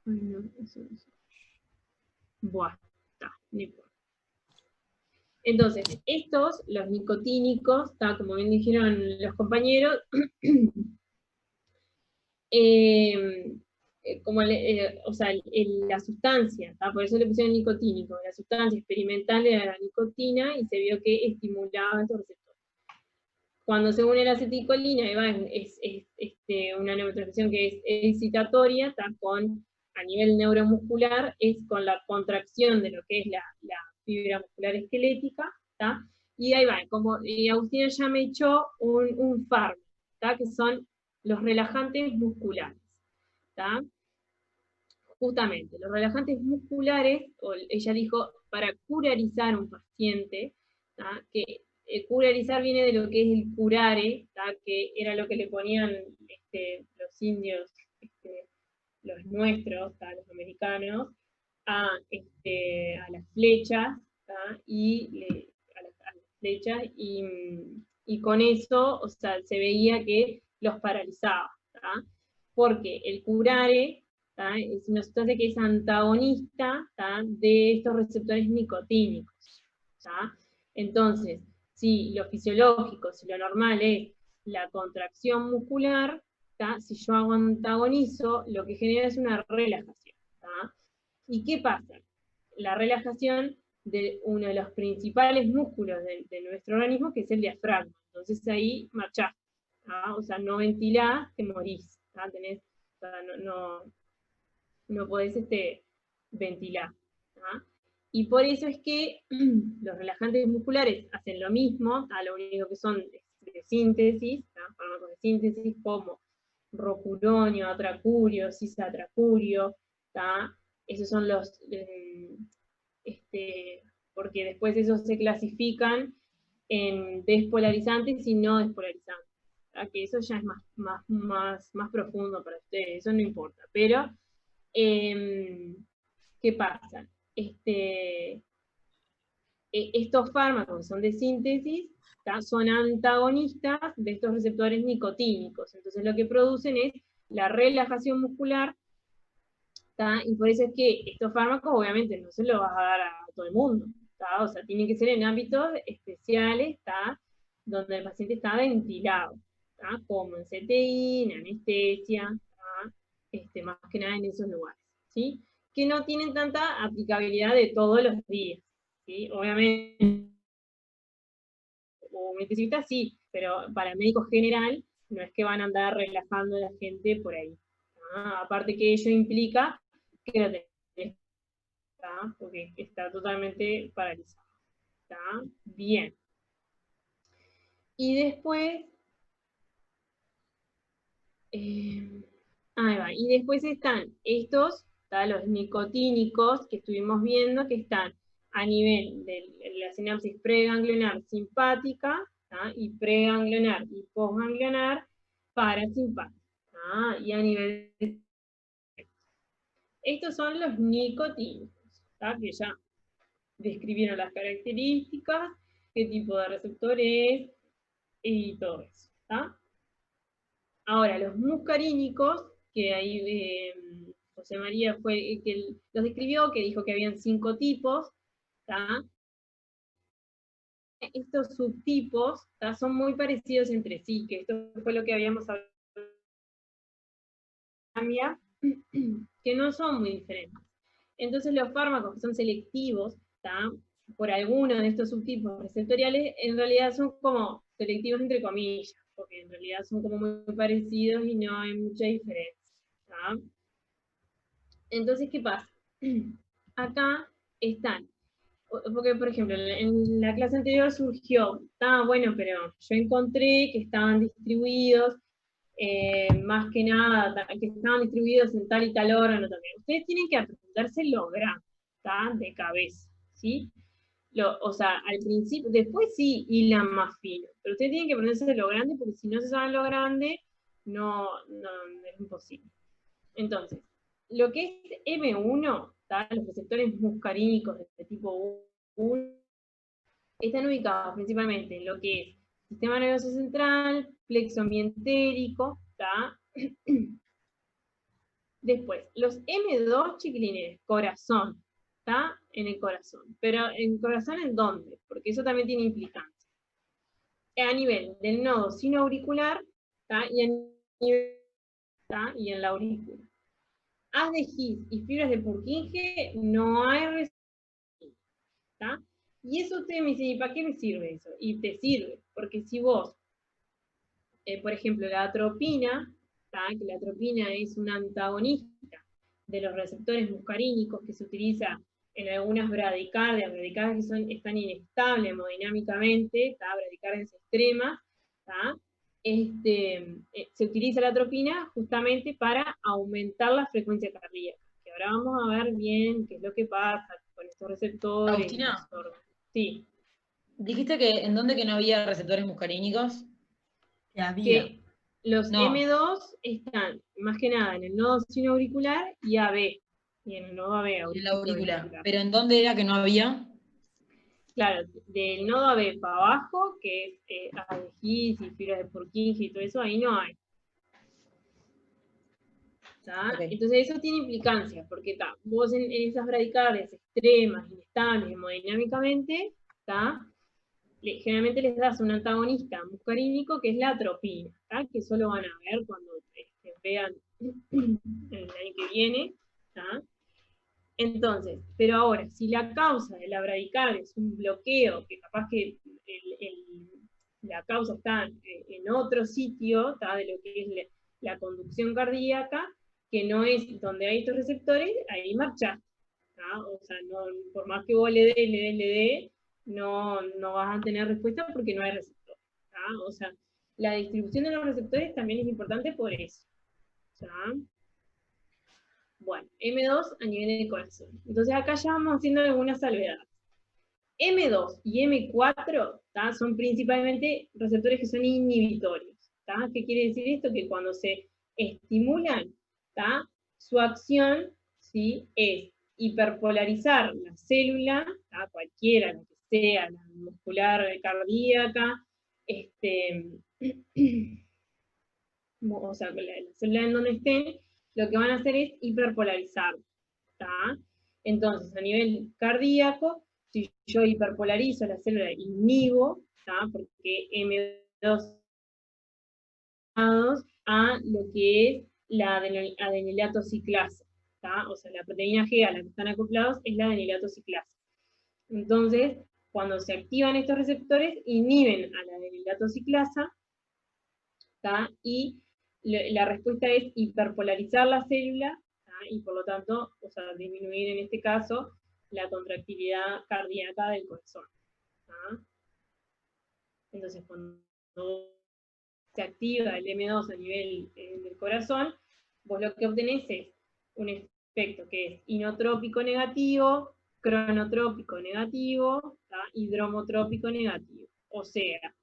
Ay, no, eso. Buah, está, no importa. Entonces, estos, los nicotínicos, está, como bien dijeron los compañeros, como o sea, la sustancia, ¿tá? Por eso le pusieron nicotínico, la sustancia experimental era la nicotina y se vio que estimulaba estos receptores. Cuando se une la acetilcolina, es una neurotransmisión que es excitatoria, ¿tá? A nivel neuromuscular, es con la contracción de lo que es la fibra muscular esquelética, ¿tá? Y ahí va, y Agustina ya me echó un fármaco, ¿tá? Que son los relajantes musculares, ¿tá? Justamente, los relajantes musculares, ella dijo, para curarizar un paciente, ¿tá? Que curarizar viene de lo que es el curare, ¿tá? Que era lo que le ponían los indios, los nuestros, ¿tá? Los americanos, a las flechas, ¿tá? A las flechas, y con eso, o sea, se veía que los paralizaba, ¿tá? Porque el curare, ¿tá? Es una sustancia que es antagonista, ¿tá? De estos receptores nicotínicos, ¿tá? Entonces, si lo fisiológico, si lo normal es la contracción muscular, ¿tá? Si yo hago antagonizo, lo que genera es una relajación, ¿tá? ¿Y qué pasa? La relajación de uno de los principales músculos de nuestro organismo, que es el diafragma. Entonces ahí marchás, ¿tá? O sea, no ventilás, te morís, ¿tá? O sea, no podés ventilar, ¿tá? Y por eso es que los relajantes musculares hacen lo mismo, ¿tá? Lo único que son de síntesis, ¿tá? Fármacos de síntesis como rocuronio, atracurio, cisatracurio, ¿tá? Esos son los, porque después esos se clasifican en despolarizantes y no despolarizantes, ¿tá? Que eso ya es más profundo para ustedes, eso no importa, pero ¿qué pasa? Estos fármacos que son de síntesis, ¿tá? Son antagonistas de estos receptores nicotínicos, entonces lo que producen es la relajación muscular, ¿tá? Y por eso es que estos fármacos obviamente no se los vas a dar a todo el mundo, ¿tá? O sea, tienen que ser en ámbitos especiales, ¿tá? Donde el paciente está ventilado, ¿tá? Como en CTI, en anestesia, ¿tá? Más que nada en esos lugares, ¿sí? Que no tienen tanta aplicabilidad de todos los días, ¿sí? Obviamente, o intensivista sí, pero para médico general no es que van a andar relajando a la gente por ahí. ¿Tá? Aparte que ello implica que lo tenés, ¿tá? Porque está totalmente paralizado. ¿Tá? Bien. Y después, ahí va. Y después están estos, ¿tá? Los nicotínicos que estuvimos viendo, que están a nivel de la sinapsis preganglionar simpática, ¿tá? Y preganglionar y postganglionar parasimpática, ¿tá? Y a nivel de... Estos son los nicotínicos, ¿tá? Que ya describieron las características, qué tipo de receptor es, y todo eso, ¿tá? Ahora, los muscarínicos, que ahí José María fue el que los describió, que dijo que habían 5 tipos, ¿tá? Estos subtipos, ¿tá? Son muy parecidos entre sí, que esto fue lo que habíamos hablado, que no son muy diferentes. Entonces los fármacos que son selectivos, ¿tá? Por alguno de estos subtipos receptoriales, en realidad son como selectivos entre comillas, porque en realidad son como muy parecidos y no hay mucha diferencia, ¿tá? Entonces, ¿qué pasa? Acá están, porque por ejemplo, en la clase anterior surgió, bueno, pero yo encontré que estaban distribuidos más que nada, que estaban distribuidos en tal y tal órgano también. Ustedes tienen que aprenderse lo grande, ¿tá? De cabeza, ¿sí? O sea, al principio, después sí hilan más fino, pero ustedes tienen que aprenderse lo grande, porque si no se saben lo grande, no es imposible. Entonces, lo que es M1, ¿tá? Los receptores muscarínicos de tipo 1, están ubicados principalmente en lo que es sistema nervioso central, plexo mientérico, ¿tá? Después, los M2, chiquilines, corazón, ¿está? En el corazón. Pero ¿en corazón en dónde? Porque eso también tiene implicancia. A nivel del nodo sinoauricular, ¿está? Y en la aurícula. Haz de His y fibras de Purkinje no hay receptores, ¿está? Y eso ustedes me dicen, ¿y para qué me sirve eso? Y te sirve, porque si vos, por ejemplo, la atropina, que la atropina es un antagonista de los receptores muscarínicos que se utiliza en algunas bradicardias que están inestables hemodinámicamente, bradicardias extremas, se utiliza la atropina justamente para aumentar la frecuencia cardíaca. Que ahora vamos a ver bien qué es lo que pasa con estos receptores. Agustina, sí. Dijiste que en dónde que no había receptores muscarínicos. Que había. Que los No. M2 están más que nada en el nodo sinoauricular y AB. Y en el nodo AB. En la aurícula. ¿Pero en dónde era que no había? Claro, del nodo AB para abajo, que es His y fibras de Purkinje y todo eso, ahí no hay. Okay. Entonces eso tiene implicancias, porque vos en esas bradicardias extremas, inestables, hemodinámicamente, generalmente les das un antagonista muscarínico que es la atropina, que eso lo van a ver cuando vean el año que viene. Entonces, pero ahora, si la causa de la bradicardia es un bloqueo, que capaz que la causa está en otro sitio, de lo que es la conducción cardíaca, que no es donde hay estos receptores, ahí marchaste. O sea, no, por más que vos le des, no vas a tener respuesta porque no hay receptor. O sea, la distribución de los receptores también es importante por eso. Bueno, M2 a nivel del corazón. Entonces acá ya vamos haciendo algunas salvedades. M2 y M4 son principalmente receptores que son inhibitorios. ¿Qué quiere decir esto? Que cuando se estimulan, su acción, ¿sí?, es hiperpolarizar la célula, cualquiera, la que sea, la muscular, cardíaca, o sea, la célula en donde estén, lo que van a hacer es hiperpolarizar. Entonces, a nivel cardíaco, si yo hiperpolarizo la célula, inhibo, porque M2 a lo que es la adenilato ciclasa. O sea, la proteína G a la que están acoplados es la adenilato ciclasa. Entonces, cuando se activan estos receptores, inhiben a la adenilato ciclasa, y la respuesta es hiperpolarizar la célula, y por lo tanto, o sea, disminuir en este caso la contractilidad cardíaca del corazón. Entonces, cuando se activa el M2 a nivel del corazón, vos lo que obtenés es un efecto que es inotrópico negativo, cronotrópico negativo, y dromotrópico negativo. O sea,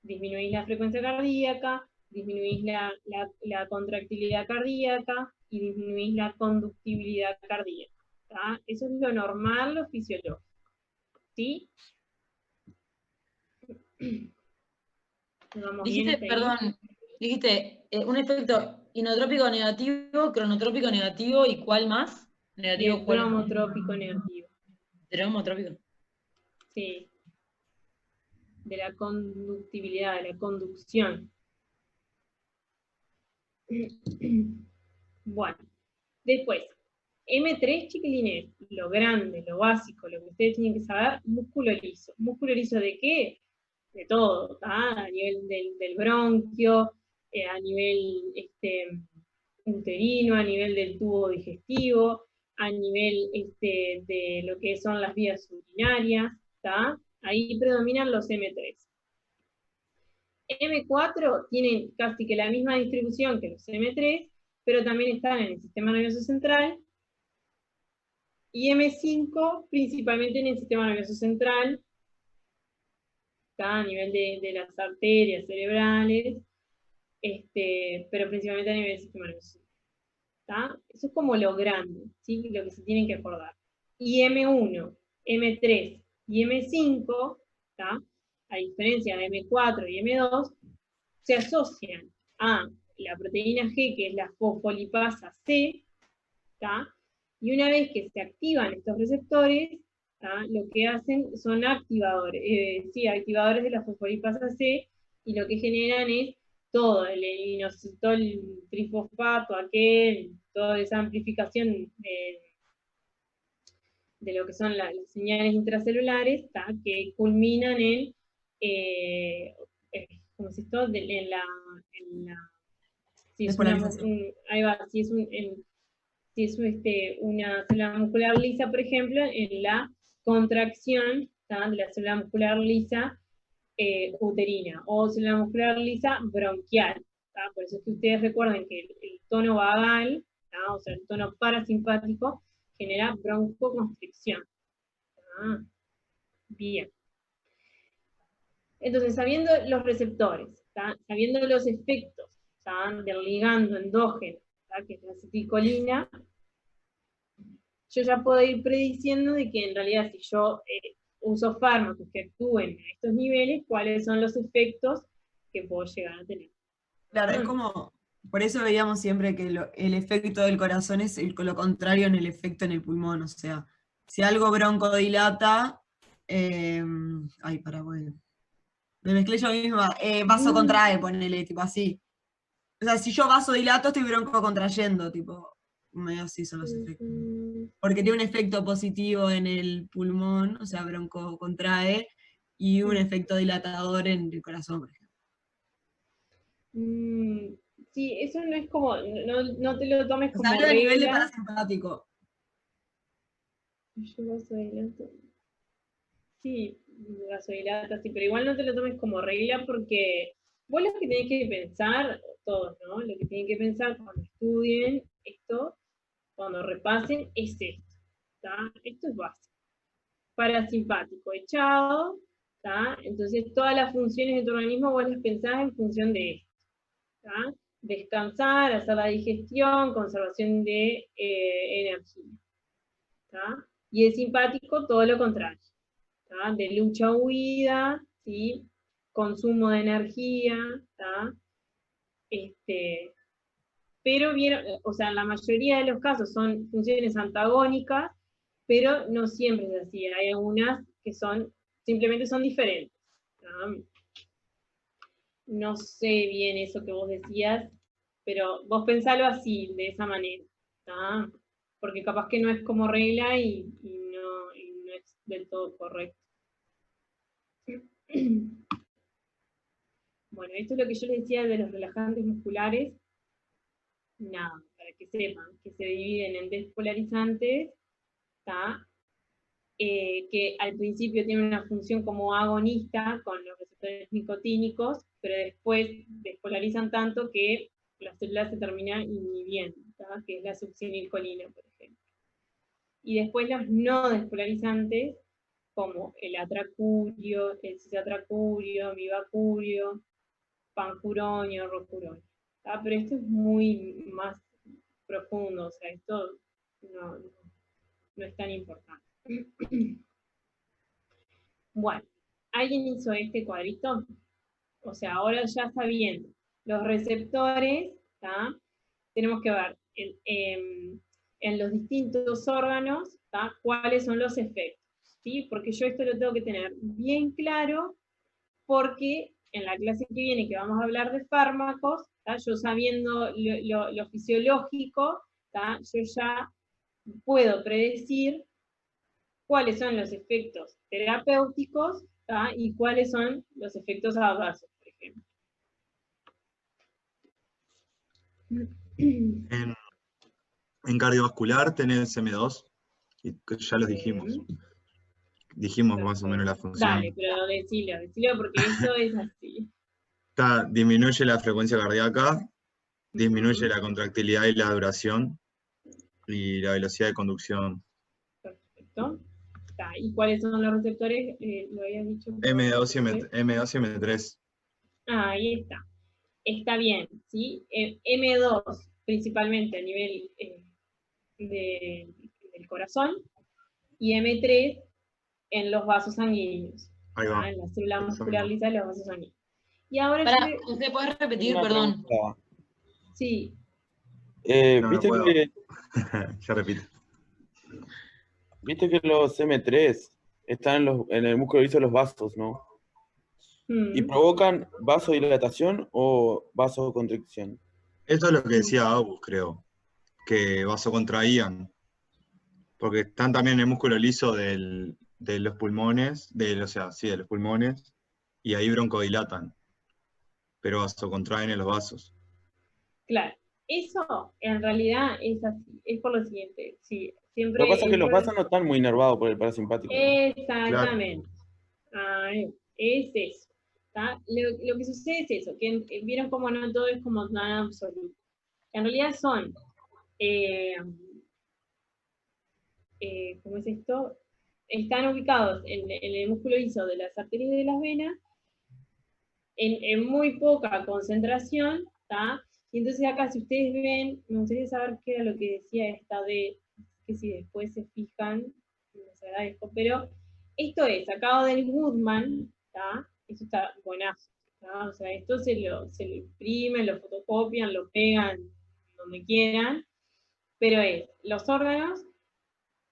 disminuís la frecuencia cardíaca, disminuís la contractilidad cardíaca y disminuís la conductibilidad cardíaca. Eso es lo normal, lo fisiológico. ¿Sí? Dijiste, perdón, dijiste un efecto inotrópico negativo, cronotrópico negativo, ¿y cuál más? Negativo, ¿cuál? Dromotrópico negativo. Dromotrópico. Sí. De la conductibilidad, de la conducción. Bueno, después, M3, chiquilines, lo grande, lo básico, lo que ustedes tienen que saber, músculo liso. ¿Músculo liso de qué? De todo, a nivel del bronquio, a nivel uterino, a nivel del tubo digestivo, a nivel de lo que son las vías urinarias, ahí predominan los M3. M4 tienen casi que la misma distribución que los M3, pero también están en el sistema nervioso central, y M5 principalmente en el sistema nervioso central, está a nivel de las arterias cerebrales, pero principalmente a nivel del sistema nervioso central. ¿Tá? Eso es como lo grande, ¿sí? Lo que se tienen que acordar. Y M1, M3 y M5, ¿tá? A diferencia de M4 y M2, se asocian a la proteína G, que es la fosfolipasa C, ¿tá? Y una vez que se activan estos receptores, ¿tá? Lo que hacen son activadores, activadores de la fosfolipasa C, y lo que generan es todo el inositol trifosfato, toda esa amplificación de lo que son las señales intracelulares, ¿tá? Que culminan en, ¿cómo se esto? Si es una célula muscular lisa, por ejemplo, en la contracción, ¿tá? De la célula muscular lisa uterina, o célula muscular lisa bronquial, ¿tá? Por eso es que ustedes recuerden que el tono vagal, ¿tá? O sea, el tono parasimpático, genera broncoconstricción. ¿Tá? Bien. Entonces, sabiendo los receptores, ¿tá? Sabiendo los efectos, ¿tá? Del ligando endógeno, ¿tá? Que es la acetilcolina, yo ya puedo ir prediciendo de que en realidad si yo uso fármacos que actúen a estos niveles, cuáles son los efectos que puedo llegar a tener. Claro, es como, por eso veíamos siempre que el efecto del corazón es lo contrario en el efecto en el pulmón, o sea, si algo broncodilata, bueno, me mezclé yo misma, vasocontrae, ponele, tipo así. O sea, si yo vasodilato, estoy broncocontrayendo, tipo, medio así son los efectos. Porque tiene un efecto positivo en el pulmón, o sea, broncocontrae, y un efecto dilatador en el corazón, por ejemplo. Sí, eso no es como, no te lo tomes como regla. A nivel de parasimpático. Yo vasodilato. Sí, vasodilata, sí, pero igual no te lo tomes como regla porque vos lo que tenés que pensar, todos, ¿no? Lo que tienen que pensar cuando estudien esto, cuando repasen, es esto, ¿tá? Esto es básico. Parasimpático echado, ¿tá? Entonces todas las funciones de tu organismo vos las pensás en función de esto, ¿tá? Descansar, hacer la digestión, conservación de energía, ¿tá? Y el simpático todo lo contrario, ¿tá? De lucha-huida, ¿sí? Consumo de energía, ¿tá? Pero vieron, o sea, en la mayoría de los casos son funciones antagónicas, pero no siempre es así. Hay algunas que simplemente son diferentes, ¿tá? No sé bien eso que vos decías, pero vos pensalo así, de esa manera, ¿tá? Porque capaz que no es como regla y no es del todo correcto. Bueno, esto es lo que yo les decía de los relajantes musculares. Nada, para que sepan que se dividen en despolarizantes, ¿tá? Que al principio tienen una función como agonista con los receptores nicotínicos, pero después despolarizan tanto que la célula se termina inhibiendo, ¿tá? Que es la succinilcolina, por ejemplo. Y después los no despolarizantes, como el atracurio, el cisatracurio, vivacurio, pancuronio, rocuronio. ¿Tá? Pero esto es muy más profundo, o sea, esto no es tan importante. Bueno, ¿alguien hizo este cuadrito? O sea, ahora ya sabiendo los receptores, ¿tá? Tenemos que ver en los distintos órganos, ¿tá? Cuáles son los efectos, ¿sí? Porque yo esto lo tengo que tener bien claro, porque en la clase que viene, que vamos a hablar de fármacos, ¿tá? Yo sabiendo lo fisiológico, ¿tá? Yo ya puedo predecir cuáles son los efectos terapéuticos, ¿tá? Y cuáles son los efectos adversos, por ejemplo. En cardiovascular tenés M2, y ya los dijimos. Dijimos más o menos la función. Dale, pero decilo porque esto es así. disminuye la frecuencia cardíaca, disminuye la contractilidad y la duración, y la velocidad de conducción. Perfecto. ¿Y cuáles son los receptores? Lo habías dicho. M2 y M3. Ahí está. Está bien, ¿sí? M2 principalmente a nivel del corazón y M3 en los vasos sanguíneos. Ahí va. En la célula Eso muscular mismo. lisa de los vasos sanguíneos. Y ahora ¿Usted puede repetir, Una perdón? pregunta. sí, No ¿Viste puedo. que, Ya repito. viste que los M3 están en el músculo liso de los vasos, ¿no? ¿Y provocan vasodilatación o vasoconstricción? Eso es lo que decía Abus, creo, que vasocontraían, porque están también en el músculo liso de los pulmones, de los pulmones, y ahí broncodilatan, pero vasocontraen en los vasos. claro. Eso en realidad es así, es por lo siguiente. Sí, siempre Lo que pasa es que los vasos no están muy inervados por el parasimpático. Exactamente. Es eso. Lo que sucede es eso, que vieron como no todo es como nada absoluto. En realidad son, ¿cómo es esto? Están ubicados en el músculo liso de las arterias y de las venas, en muy poca concentración, ¿tá? Y entonces acá, si ustedes ven, me gustaría saber qué era lo que decía esta de, que si después se fijan, les agradezco, pero esto es sacado del Goodman, ¿tá? Eso está buenazo, ¿tá? O sea, esto se lo imprimen, lo fotocopian, lo pegan donde quieran, pero es los órganos,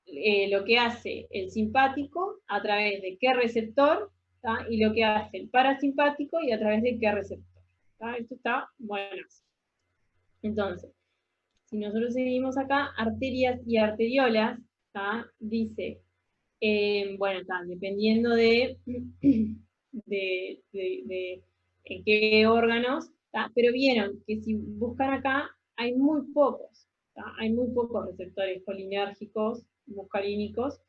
lo que hace el simpático a través de qué receptor, ¿tá? Y lo que hace el parasimpático y a través de qué receptor. ¿Tá? Esto está bueno. Entonces, si nosotros seguimos acá, arterias y arteriolas, ¿tá? Dice, bueno, está, dependiendo de en qué órganos, ¿tá? Pero vieron que si buscan acá, hay muy pocos, ¿tá? Hay muy pocos receptores colinérgicos, muscarínicos,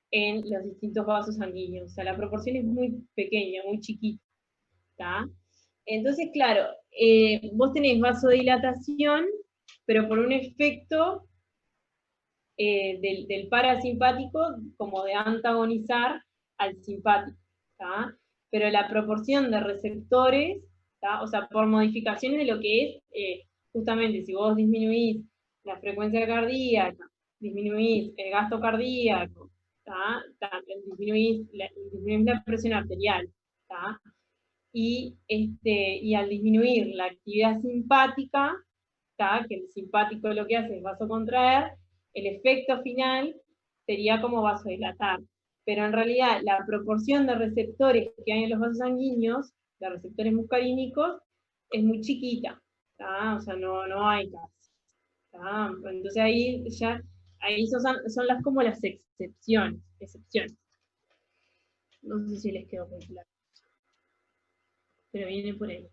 en los distintos vasos sanguíneos. O sea, la proporción es muy pequeña, muy chiquita, ¿tá? Entonces, claro, vos tenés vasodilatación, pero por un efecto del parasimpático, como de antagonizar al simpático, ¿tá? Pero la proporción de receptores, ¿tá? O sea, por modificaciones de lo que es, justamente, si vos disminuís la frecuencia cardíaca, disminuís el gasto cardíaco, ¿tá? Disminuís la presión arterial, ¿tá? Y al disminuir la actividad simpática, ¿tá? Que el simpático lo que hace es vasocontraer, el efecto final sería como vasodilatar. Pero en realidad la proporción de receptores que hay en los vasos sanguíneos, de receptores muscarínicos, es muy chiquita, ¿tá? O sea, no hay casi, ¿tá? Entonces ahí son como las excepciones. No sé si les quedó muy claro. Pero viene por ahí.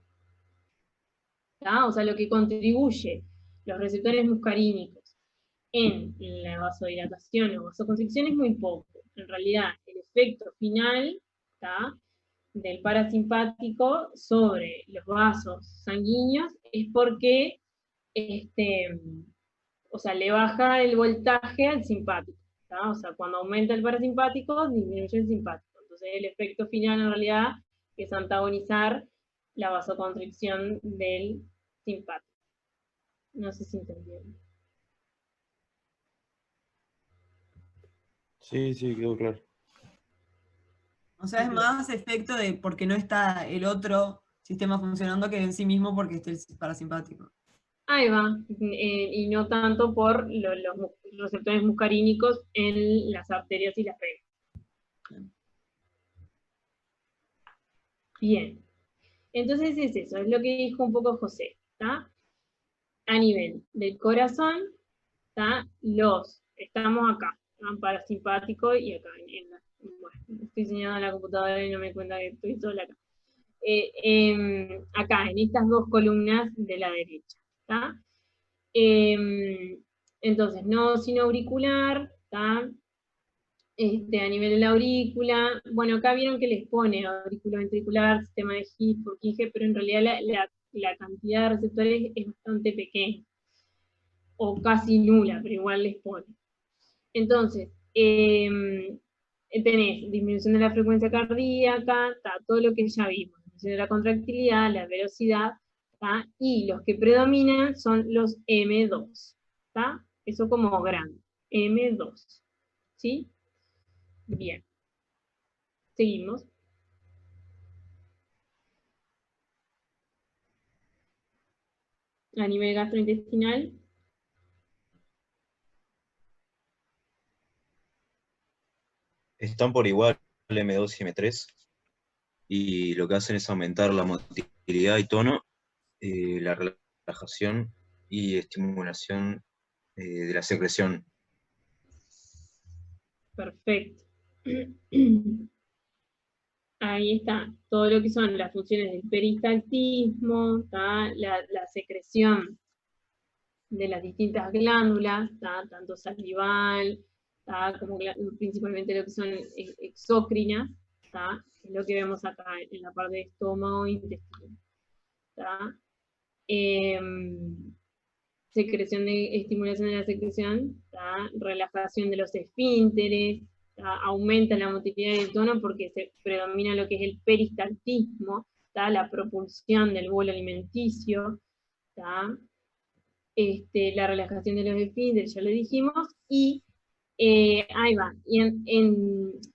¿Tá? O sea, lo que contribuye los receptores muscarínicos en la vasodilatación o vasoconstricción es muy poco. En realidad, el efecto final, ¿tá? Del parasimpático sobre los vasos sanguíneos es porque o sea, le baja el voltaje al simpático, ¿tá? O sea, cuando aumenta el parasimpático, disminuye el simpático. Entonces el efecto final en realidad es antagonizar la vasoconstricción del simpático. No sé si entendieron. Sí, quedó claro. O sea, es más efecto de porque no está el otro sistema funcionando que en sí mismo porque esté el parasimpático. Ahí va, y no tanto por los receptores muscarínicos en las arterias y las venas. Bien, entonces es eso, es lo que dijo un poco José, ¿tá? A nivel del corazón, ¿tá? Estamos acá, ¿tá? Parasimpático y acá, bueno, estoy señalando en la computadora y no me cuenta que estoy sola acá. Acá, en estas dos columnas de la derecha, ¿tá? Entonces, nodo sinoauricular, ¿tá? a nivel de la aurícula. Bueno, acá vieron que les pone auriculoventricular, sistema de Purkinje, pero en realidad la cantidad de receptores es bastante pequeña, o casi nula, pero igual les pone. Entonces, tenés disminución de la frecuencia cardíaca, todo lo que ya vimos, disminución de la contractilidad, la velocidad, y los que predominan son los M2, eso como grande, M2, ¿sí? Bien, seguimos. A nivel gastrointestinal, Están por igual M2 y M3, y lo que hacen es aumentar la motilidad y tono, la relajación y estimulación de la secreción. perfecto. Ahí está, todo lo que son las funciones del peristaltismo, la secreción de las distintas glándulas, tanto salival, como principalmente lo que son exócrinas, es lo que vemos acá en la parte de estómago e intestino. Secreción de estimulación de la secreción, relajación de los esfínteres, aumenta la motilidad del tono porque se predomina lo que es el peristaltismo, la propulsión del bolo alimenticio, la relajación de los esfínteres, ya lo dijimos, y ahí va, y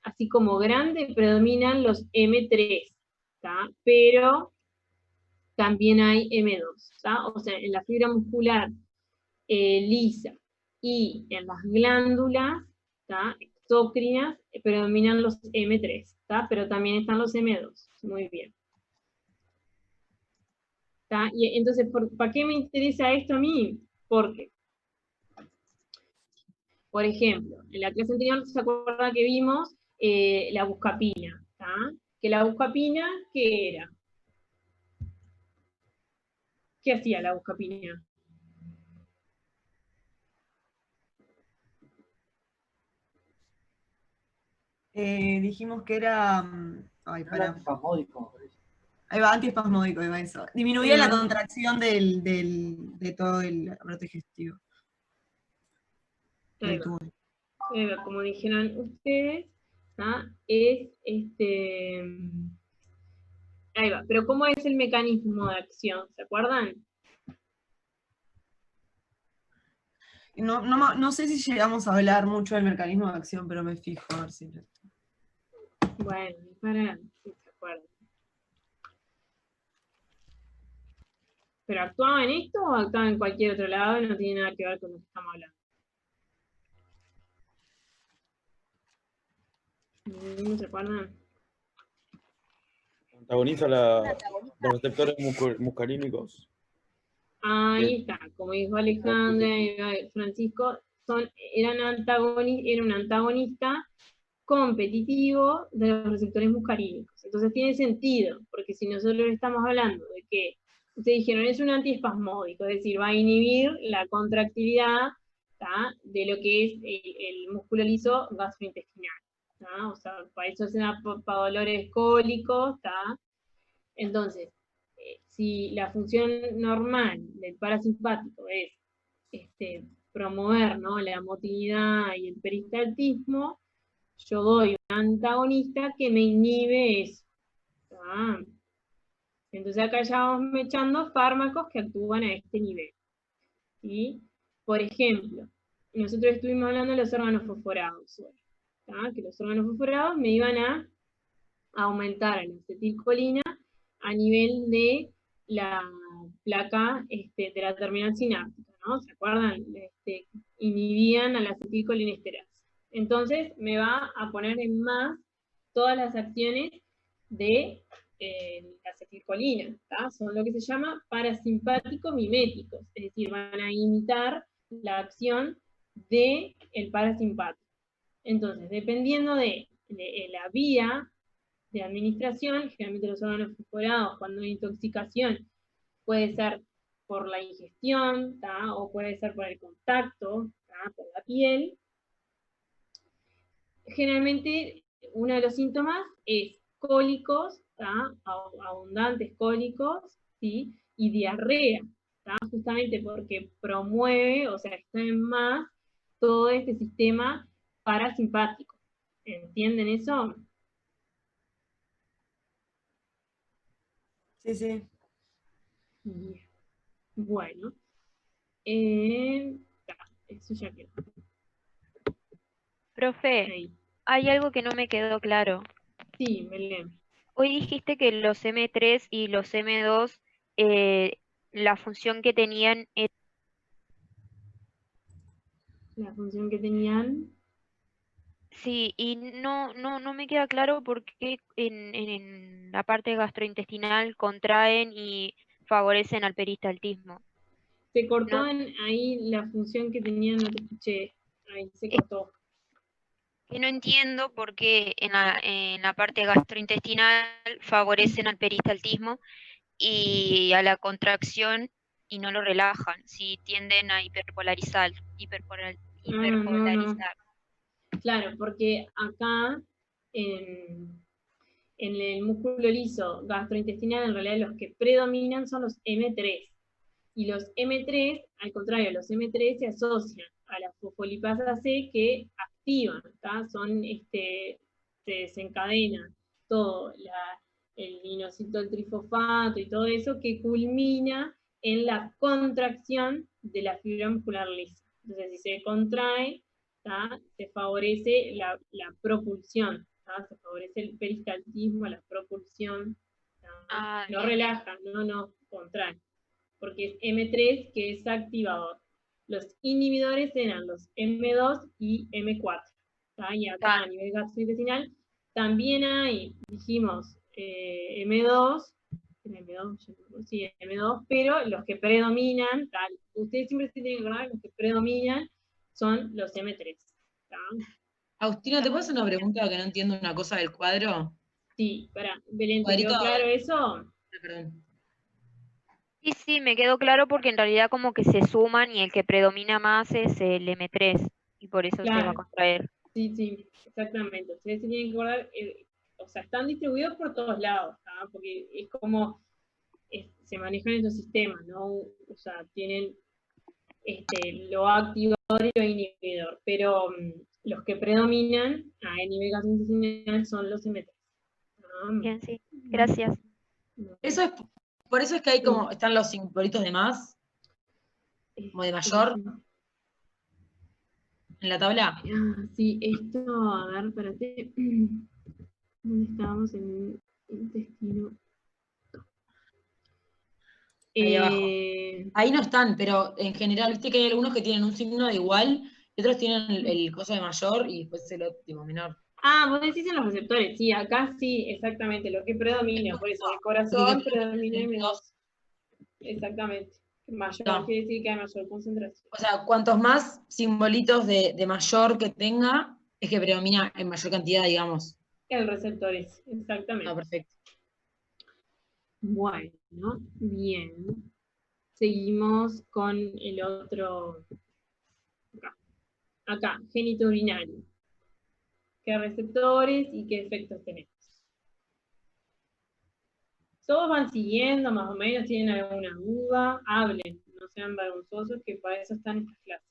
así como grande predominan los M3, pero también hay M2, o sea, en la fibra muscular lisa y en las glándulas exócrinas predominan los M3, pero también están los M2, muy bien. Y entonces, ¿para qué me interesa esto a mí? Porque, por ejemplo, en la clase anterior, ¿se acuerdan que vimos la buscapina? Que la buscapina, ¿qué era? ¿Qué hacía la buscapina? Dijimos que era. Ay, pará. Ahí va, antiespasmódico, ahí va eso. Disminuía la contracción de todo el aparato digestivo. Como dijeron ustedes, es ahí va, pero ¿cómo es el mecanismo de acción? ¿Se acuerdan? No sé si llegamos a hablar mucho del mecanismo de acción, pero me fijo a ver si. Bueno, para si se acuerdan. ¿Pero actuaba en esto o actuaba en cualquier otro lado y no tiene nada que ver con lo que estamos hablando? ¿No se acuerdan? Antagoniza los receptores muscarínicos. Ahí está, como dijo Alejandra y Francisco, era un antagonista competitivo de los receptores muscarínicos. Entonces tiene sentido, porque si nosotros estamos hablando de que, ustedes dijeron, es un antiespasmódico, es decir, va a inhibir la contractilidad de lo que es el músculo liso gastrointestinal. O sea, para eso se da para dolores cólicos. Entonces, si la función normal del parasimpático es promover, ¿no?, la motilidad y el peristaltismo, yo doy un antagonista que me inhibe eso. Entonces acá ya vamos echando fármacos que actúan a este nivel. ¿Sí? Por ejemplo, nosotros estuvimos hablando de los órganos fosforados hoy, que los órganos fosforados me iban a aumentar la acetilcolina a nivel de la placa de la terminal sináptica, ¿no? ¿Se acuerdan? Inhibían a la acetilcolinesterasa. Entonces me va a poner en más todas las acciones de la acetilcolina, son lo que se llama parasimpático miméticos, es decir, van a imitar la acción del parasimpático. Entonces, dependiendo de la vía de administración, generalmente los órganos fosforados, cuando hay intoxicación, puede ser por la ingestión, o puede ser por el contacto, por la piel. generalmente uno de los síntomas es cólicos, abundantes cólicos, ¿sí? Y diarrea, justamente porque promueve, o sea, extrae más todo este sistema parasimpático. ¿Entienden eso? Sí, sí. Bien. Bueno. Eso ya quedó. Profe, Ahí. hay algo que no me quedó claro. Sí, Belén. Hoy dijiste que los M3 y los M2, la función que tenían era... La función que tenían. Sí, y no me queda claro por qué en la parte gastrointestinal contraen y favorecen al peristaltismo. Se cortó ¿No? ahí la función que tenían, no te escuché. Ahí se cortó. Que no entiendo por qué en la parte gastrointestinal favorecen al peristaltismo y a la contracción y no lo relajan, si tienden a hiperpolarizar. No. Claro, porque acá en el músculo liso gastrointestinal en realidad los que predominan son los M3. Y los M3, al contrario, los M3 se asocian a la fosfolipasa C que activan, son, se desencadena todo, el inositol trifosfato y todo eso que culmina en la contracción de la fibra muscular lisa. Entonces, si se contrae, se favorece la propulsión, se favorece el peristaltismo, la propulsión, no relaja, no contrae, porque es M3 que es activador. Los inhibidores eran los M2 y M4. Y acá a nivel gastrointestinal también hay, dijimos, M2, pero los que predominan, ustedes siempre se tienen que acordar, los que predominan son los M3. Agustina, ¿te puedo hacer una pregunta que no entiendo una cosa del cuadro? Sí, Belén, ¿te quedó claro eso? Perdón. Sí, me quedó claro porque en realidad como que se suman y el que predomina más es el M3 y por eso se va a contraer. Sí, exactamente. Ustedes se tienen que acordar, o sea, están distribuidos por todos lados, porque es como se manejan esos sistemas, ¿no? O sea, tienen lo activador y lo inhibidor, pero los que predominan a nivel gastrointestinal son los M3. Bien, sí, gracias. Eso es, por eso es que hay como, están los simbolitos de más, como de mayor, en la tabla. Sí, esto, a ver, espérate. ¿Dónde estábamos? En el intestino. Ahí abajo. Ahí no están, pero en general, viste que hay algunos que tienen un signo de igual y otros tienen el coso de mayor y después el óptimo menor. Vos decís en los receptores, sí, acá sí, exactamente, lo que predomina, por eso el corazón predomina M2. Exactamente. Mayor quiere decir que hay mayor concentración. O sea, cuantos más simbolitos de mayor que tenga, es que predomina en mayor cantidad, digamos. El receptor es, exactamente. Perfecto. Bueno, bien. Seguimos con el otro. Acá, genitourinario. ¿Qué receptores y qué efectos tenemos? Todos van siguiendo, más o menos, tienen alguna duda, hablen, no sean vergonzosos, que para eso están estas clases.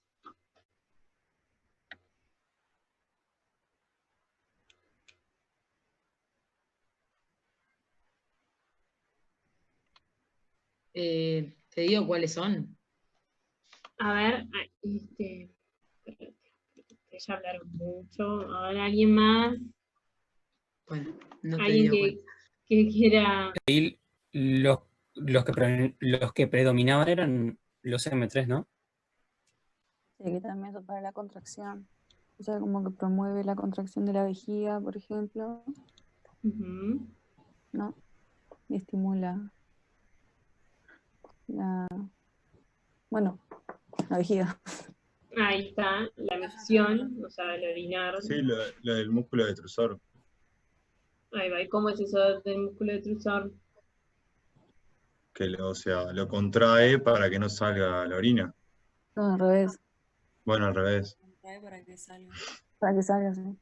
¿Te digo cuáles son? A ver, ya hablaron mucho. A ver, ¿alguien más? Bueno, no te ¿Alguien digo que quiera? Los que predominaban eran los M3, ¿no? Sí, que también eso para la contracción. O sea, como que promueve la contracción de la vejiga, por ejemplo. ¿No? Y estimula la vejiga. Ahí está, la micción, o sea, el orinar. Sí, lo del músculo detrusor. Ahí va, ¿y cómo es eso del músculo detrusor? Que lo contrae para que no salga la orina. No, al revés. Bueno, al revés. Para que salga. Para que salga, sí.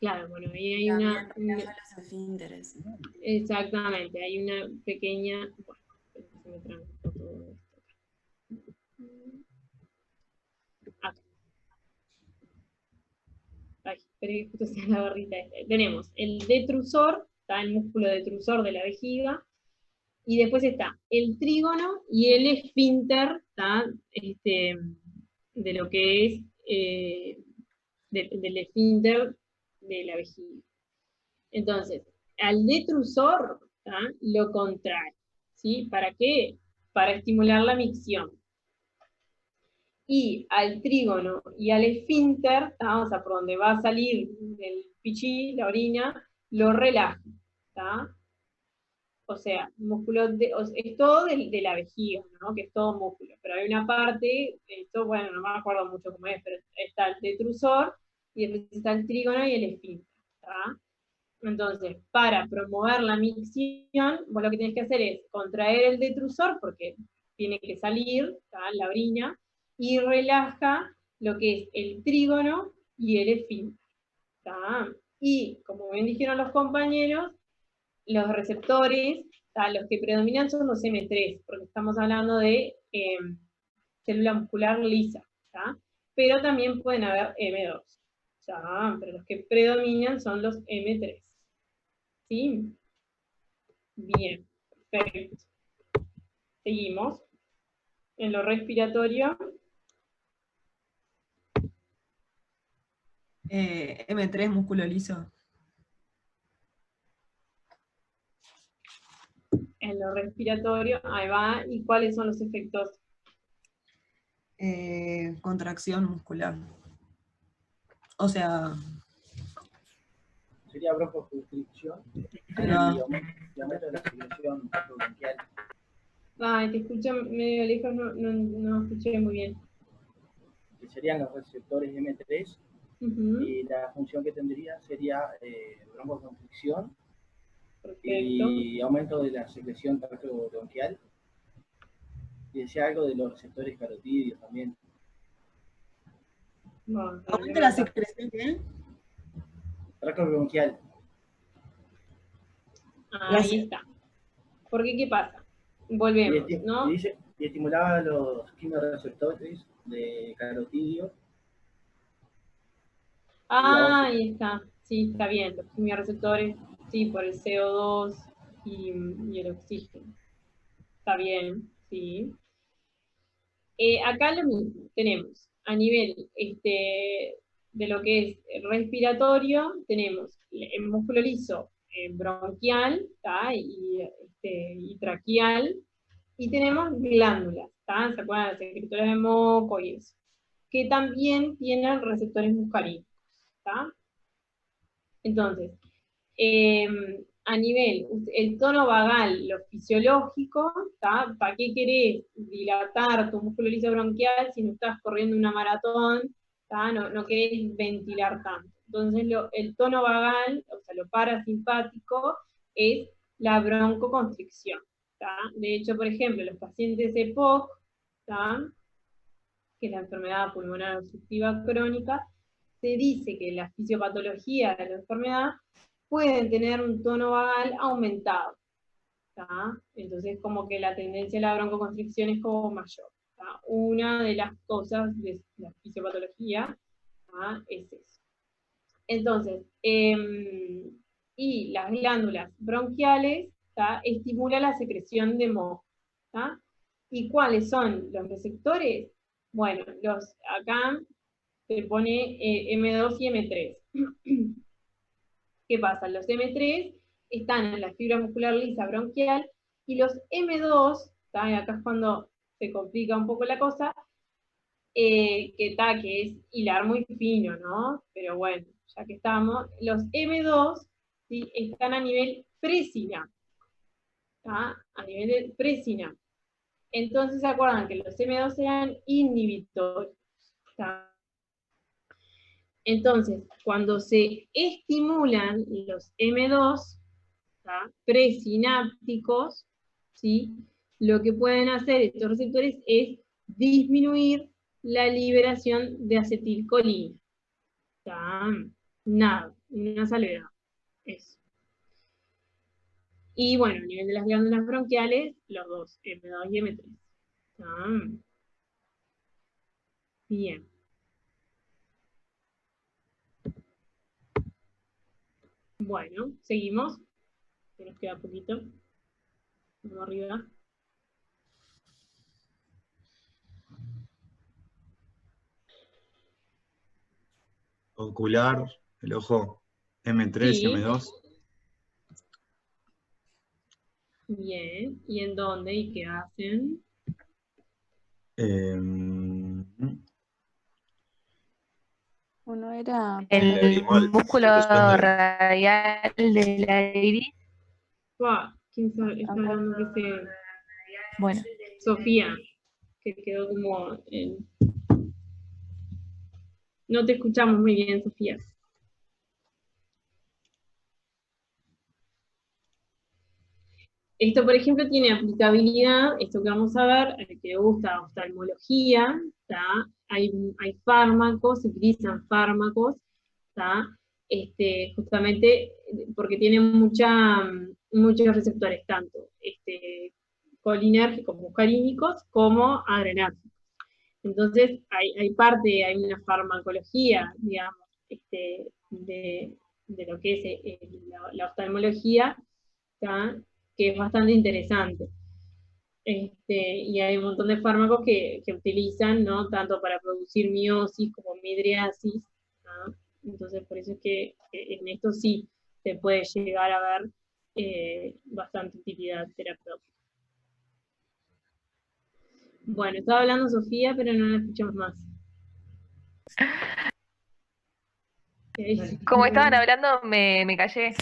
Claro, bueno, ahí hay También relaja los esfínteres. exactamente, hay una pequeña, bueno, se me trancó todo esto. Acá. Ay, espera que justo sea la barrita esta. Tenemos el detrusor, está el músculo detrusor de la vejiga, y después está el trígono y el esfínter, de lo que es del esfínter de la vejiga. Entonces, al detrusor lo contrae. ¿Sí? ¿Para qué? Para estimular la micción. Y al trígono y al esfínter, o sea, por donde va a salir el pichí, la orina, lo relaja. ¿Tá? O sea, es todo de la vejiga, ¿no? Que es todo músculo. Pero hay una parte, esto, bueno, no me acuerdo mucho cómo es, pero está el detrusor, y después está el trígono y el esfínter. ¿Tá? Entonces, para promover la micción, vos lo que tenés que hacer es contraer el detrusor, porque tiene que salir, ¿tá? La orina, y relaja lo que es el trígono y el esfínter. ¿Tá? Y, como bien dijeron los compañeros, los receptores, los que predominan son los M3, porque estamos hablando de célula muscular lisa, ¿tá? Pero también pueden haber M2, ¿tá? Pero los que predominan son los M3. ¿Sí? Bien, perfecto. Seguimos. En lo respiratorio. M3, músculo liso. En lo respiratorio, ahí va. ¿Y cuáles son los efectos? Contracción muscular. O sea... Sería broncoconstricción y aumento de la secreción bronquial. Ay, te escucho medio lejos, no escuché muy bien. Que serían los receptores M3, y la función que tendría sería broncoconstricción y aumento de la secreción bronquial. Y decía algo de los receptores carotídeos también. ¿Aumenta la secreción qué? Tracto bronquial. Ahí está. Porque, ¿qué pasa? Volvemos, ¿no? Y estimulaba los quimioreceptores de carotidio. Ahí está. Sí, está bien. Los quimioreceptores, sí, por el CO2 y el oxígeno. Está bien, sí. Acá lo mismo. Tenemos a nivel de lo que es respiratorio, tenemos el músculo liso bronquial, ¿tá? Y traqueal, y tenemos glándulas, ¿tá? ¿Se acuerdan? Las secretoras de moco y eso, que también tienen receptores muscarínicos, ¿tá? Entonces, a nivel, el tono vagal, lo fisiológico, ¿tá? ¿Para qué querés dilatar tu músculo liso bronquial si no estás corriendo una maratón? ¿Tá? No querés ventilar tanto. Entonces, el tono vagal, o sea, lo parasimpático, es la broncoconstricción. ¿Tá? De hecho, por ejemplo, los pacientes EPOC, ¿tá? Que es la enfermedad pulmonar obstructiva crónica, se dice que la fisiopatología de la enfermedad pueden tener un tono vagal aumentado. ¿Tá? Entonces, como que la tendencia a la broncoconstricción es como mayor. ¿Tá? Una de las cosas de la fisiopatología, ¿tá? Es eso. Entonces, y las glándulas bronquiales, ¿tá? Estimulan la secreción de moco. ¿Tá? ¿Y cuáles son los receptores? Bueno, acá se pone M2 y M3. ¿Qué pasa? Los M3 están en la fibra muscular lisa bronquial, y los M2, ¿tá? Y acá es cuando se complica un poco la cosa, que es hilar muy fino, ¿no? Pero bueno, ya que estamos, los M2, ¿sí? Están a nivel presináptico, ¿tá? A nivel de presináptico. Entonces, ¿se acuerdan que los M2 eran inhibitorios? ¿Tá? Entonces, cuando se estimulan los M2, ¿tá? Presinápticos, ¿sí? Lo que pueden hacer estos receptores es disminuir la liberación de acetilcolina. ¿Tá? Nada. una salvedad. Eso. Y bueno, a nivel de las glándulas bronquiales, los dos, M2 y M3. Bien. Bueno, seguimos. Que nos queda poquito. Vamos arriba. Ocular, el ojo M3 Sí. y M2. Bien. ¿Y en dónde y qué hacen? Uno era El músculo radial de la iris. ¿Quién sabe? Está hablando que se... Bueno. Sofía, que quedó como en... No te escuchamos muy bien, Sofía. Esto, por ejemplo, tiene aplicabilidad, esto que vamos a ver, al que le gusta oftalmología, ¿tá? Hay fármacos, se utilizan fármacos, ¿tá? Justamente porque tienen muchos receptores, tanto colinérgicos, muscarínicos, como adrenérgicos. Entonces, hay una farmacología, digamos, de lo que es la oftalmología, ¿tá? Que es bastante interesante. Y hay un montón de fármacos que utilizan, ¿no? Tanto para producir miosis como midriasis, ¿no? Entonces, por eso es que en esto sí se puede llegar a ver bastante utilidad terapéutica. Bueno, estaba hablando Sofía, pero no la escuchamos más. Como estaban hablando, me callé.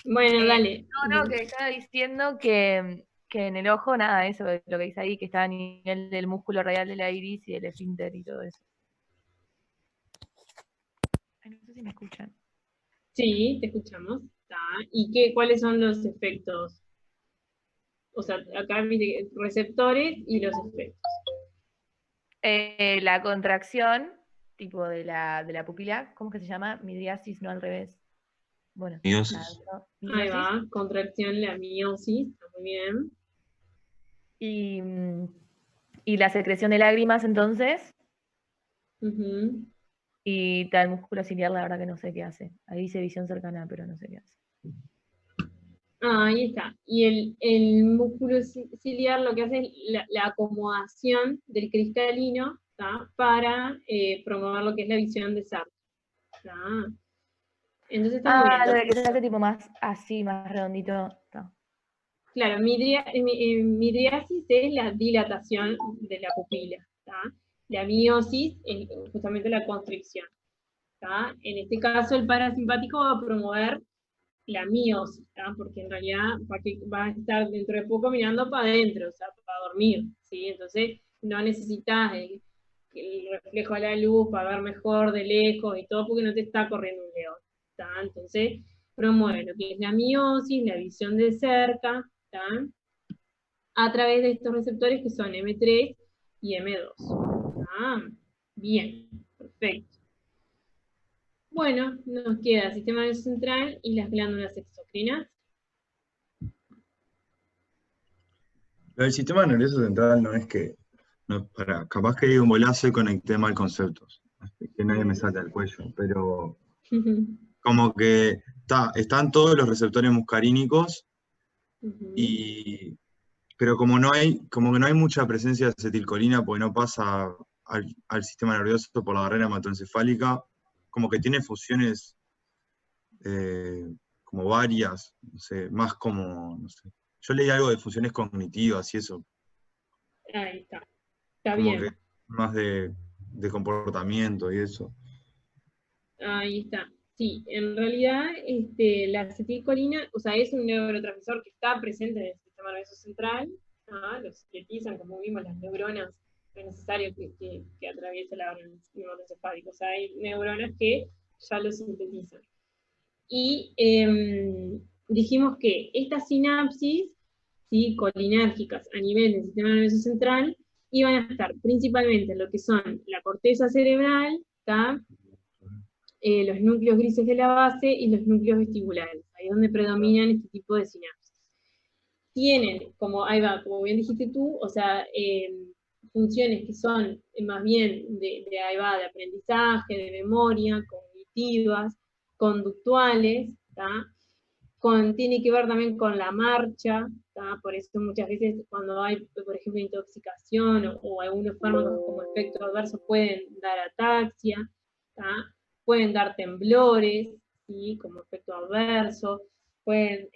Bueno, dale. No, que estaba diciendo que en el ojo, nada, eso es lo que dice ahí, que está a nivel del músculo radial de la iris y del esfínter y todo eso. Ay, no sé si me escuchan. Sí, te escuchamos. ¿Y cuáles son los efectos? O sea, acá dice receptores y los efectos. La contracción, tipo de la pupila, ¿cómo que se llama? Midriasis, no al revés. Bueno, miosis. Ahí va, contracción, la miosis, está muy bien. Y la secreción de lágrimas, entonces. Uh-huh. Y tal músculo ciliar, la verdad que no sé qué hace. Ahí dice visión cercana, pero no sé qué hace. Ahí está. Y el músculo ciliar lo que hace es la acomodación del cristalino, ¿tá? Para promover lo que es la visión de cerca. Entonces está muy bien. Lo de que se hace tipo más así, más redondito. Está. Claro, midriasis es la dilatación de la pupila, ¿tá? La miosis es justamente la constricción, ¿tá? En este caso el parasimpático va a promover la miosis, ¿tá? Porque en realidad va a estar dentro de poco mirando para adentro, o sea, para dormir, ¿sí? Entonces no necesitas el reflejo de la luz para ver mejor de lejos y todo, porque no te está corriendo un león, ¿tá? Entonces promueve lo que es la miosis, la visión de cerca, ¿tá? A través de estos receptores que son M3 y M2. Bien, perfecto. Bueno, nos queda el sistema nervioso central y las glándulas exocrinas. El sistema nervioso central no es que, capaz que digo un bolazo y conecté mal conceptos, que nadie me salta al cuello, pero como que están todos los receptores muscarínicos, pero como que no hay mucha presencia de acetilcolina porque no pasa al sistema nervioso por la barrera hematoencefálica, como que tiene funciones como varias, no sé, más como, no sé. Yo leí algo de funciones cognitivas y eso. Ahí está. Está como bien. Que más de comportamiento y eso. Ahí está. Sí, en realidad la acetilcolina, o sea, es un neurotransmisor que está presente en el sistema nervioso central, lo sintetizan, como vimos, las neuronas, no es necesario que atraviese la barrera hematoencefálica, o sea, hay neuronas que ya lo sintetizan. Y dijimos que estas sinapsis, ¿sí? Colinérgicas a nivel del sistema nervioso central iban a estar principalmente en lo que son la corteza cerebral, ¿tá? los núcleos grises de la base y los núcleos vestibulares, ahí es donde predominan este tipo de sinapsis. Tienen, como bien dijiste tú, o sea, funciones que son más bien de aprendizaje, de memoria, cognitivas, conductuales, tiene que ver también con la marcha, por eso muchas veces cuando hay, por ejemplo, intoxicación o algunos fármacos como efecto adverso pueden dar ataxia, pueden dar temblores, ¿sí? Como efecto adverso, pueden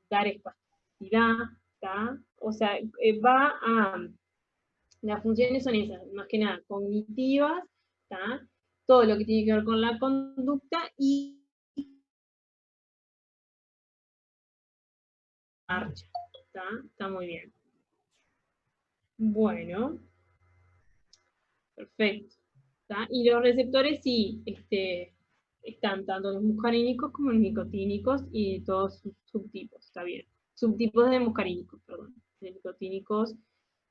dar espasticidad, o sea, las funciones son esas, más que nada cognitivas, todo lo que tiene que ver con la conducta y marcha, está muy bien. Bueno, perfecto. Y los receptores sí, están tanto los muscarínicos como los nicotínicos y todos sus subtipos, está bien. Subtipos de muscarínicos, perdón. De nicotínicos,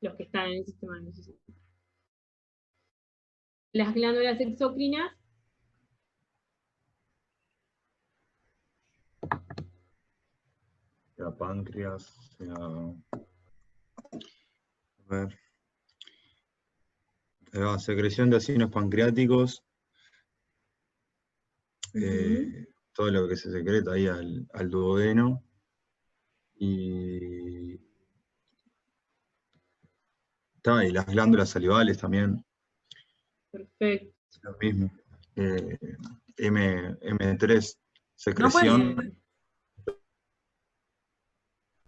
los que están en el sistema nervioso central. Las glándulas exócrinas. Sea páncreas, sea... A ver. Secreción de ácidos pancreáticos. Todo lo que se secreta ahí al duodeno. Y las glándulas salivales también. Perfecto. Lo mismo. M3, secreción.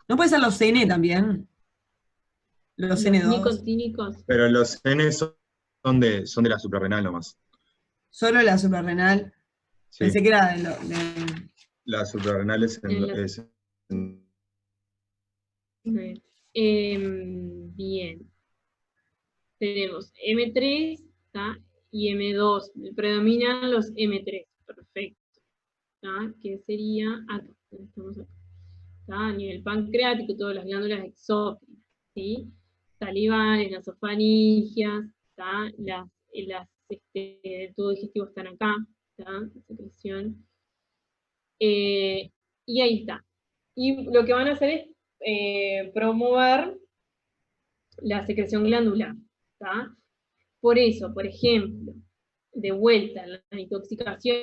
¿No puede ser los CN también? Los N2. Nicotínicos. Pero los N son de la suprarrenal nomás. Solo la suprarrenal. Sí. Pensé que era de La suprarrenal es bien. Tenemos M3 y M2. Predominan los M3. Perfecto. Que sería acá. Estamos acá. A nivel pancreático, todas las glándulas exócrinas. ¿Sí? Salivales, nasofaringias, las del tubo digestivo están acá, secreción. Y ahí está. Y lo que van a hacer es promover la secreción glandular. Por eso, por ejemplo, de vuelta, la intoxicación,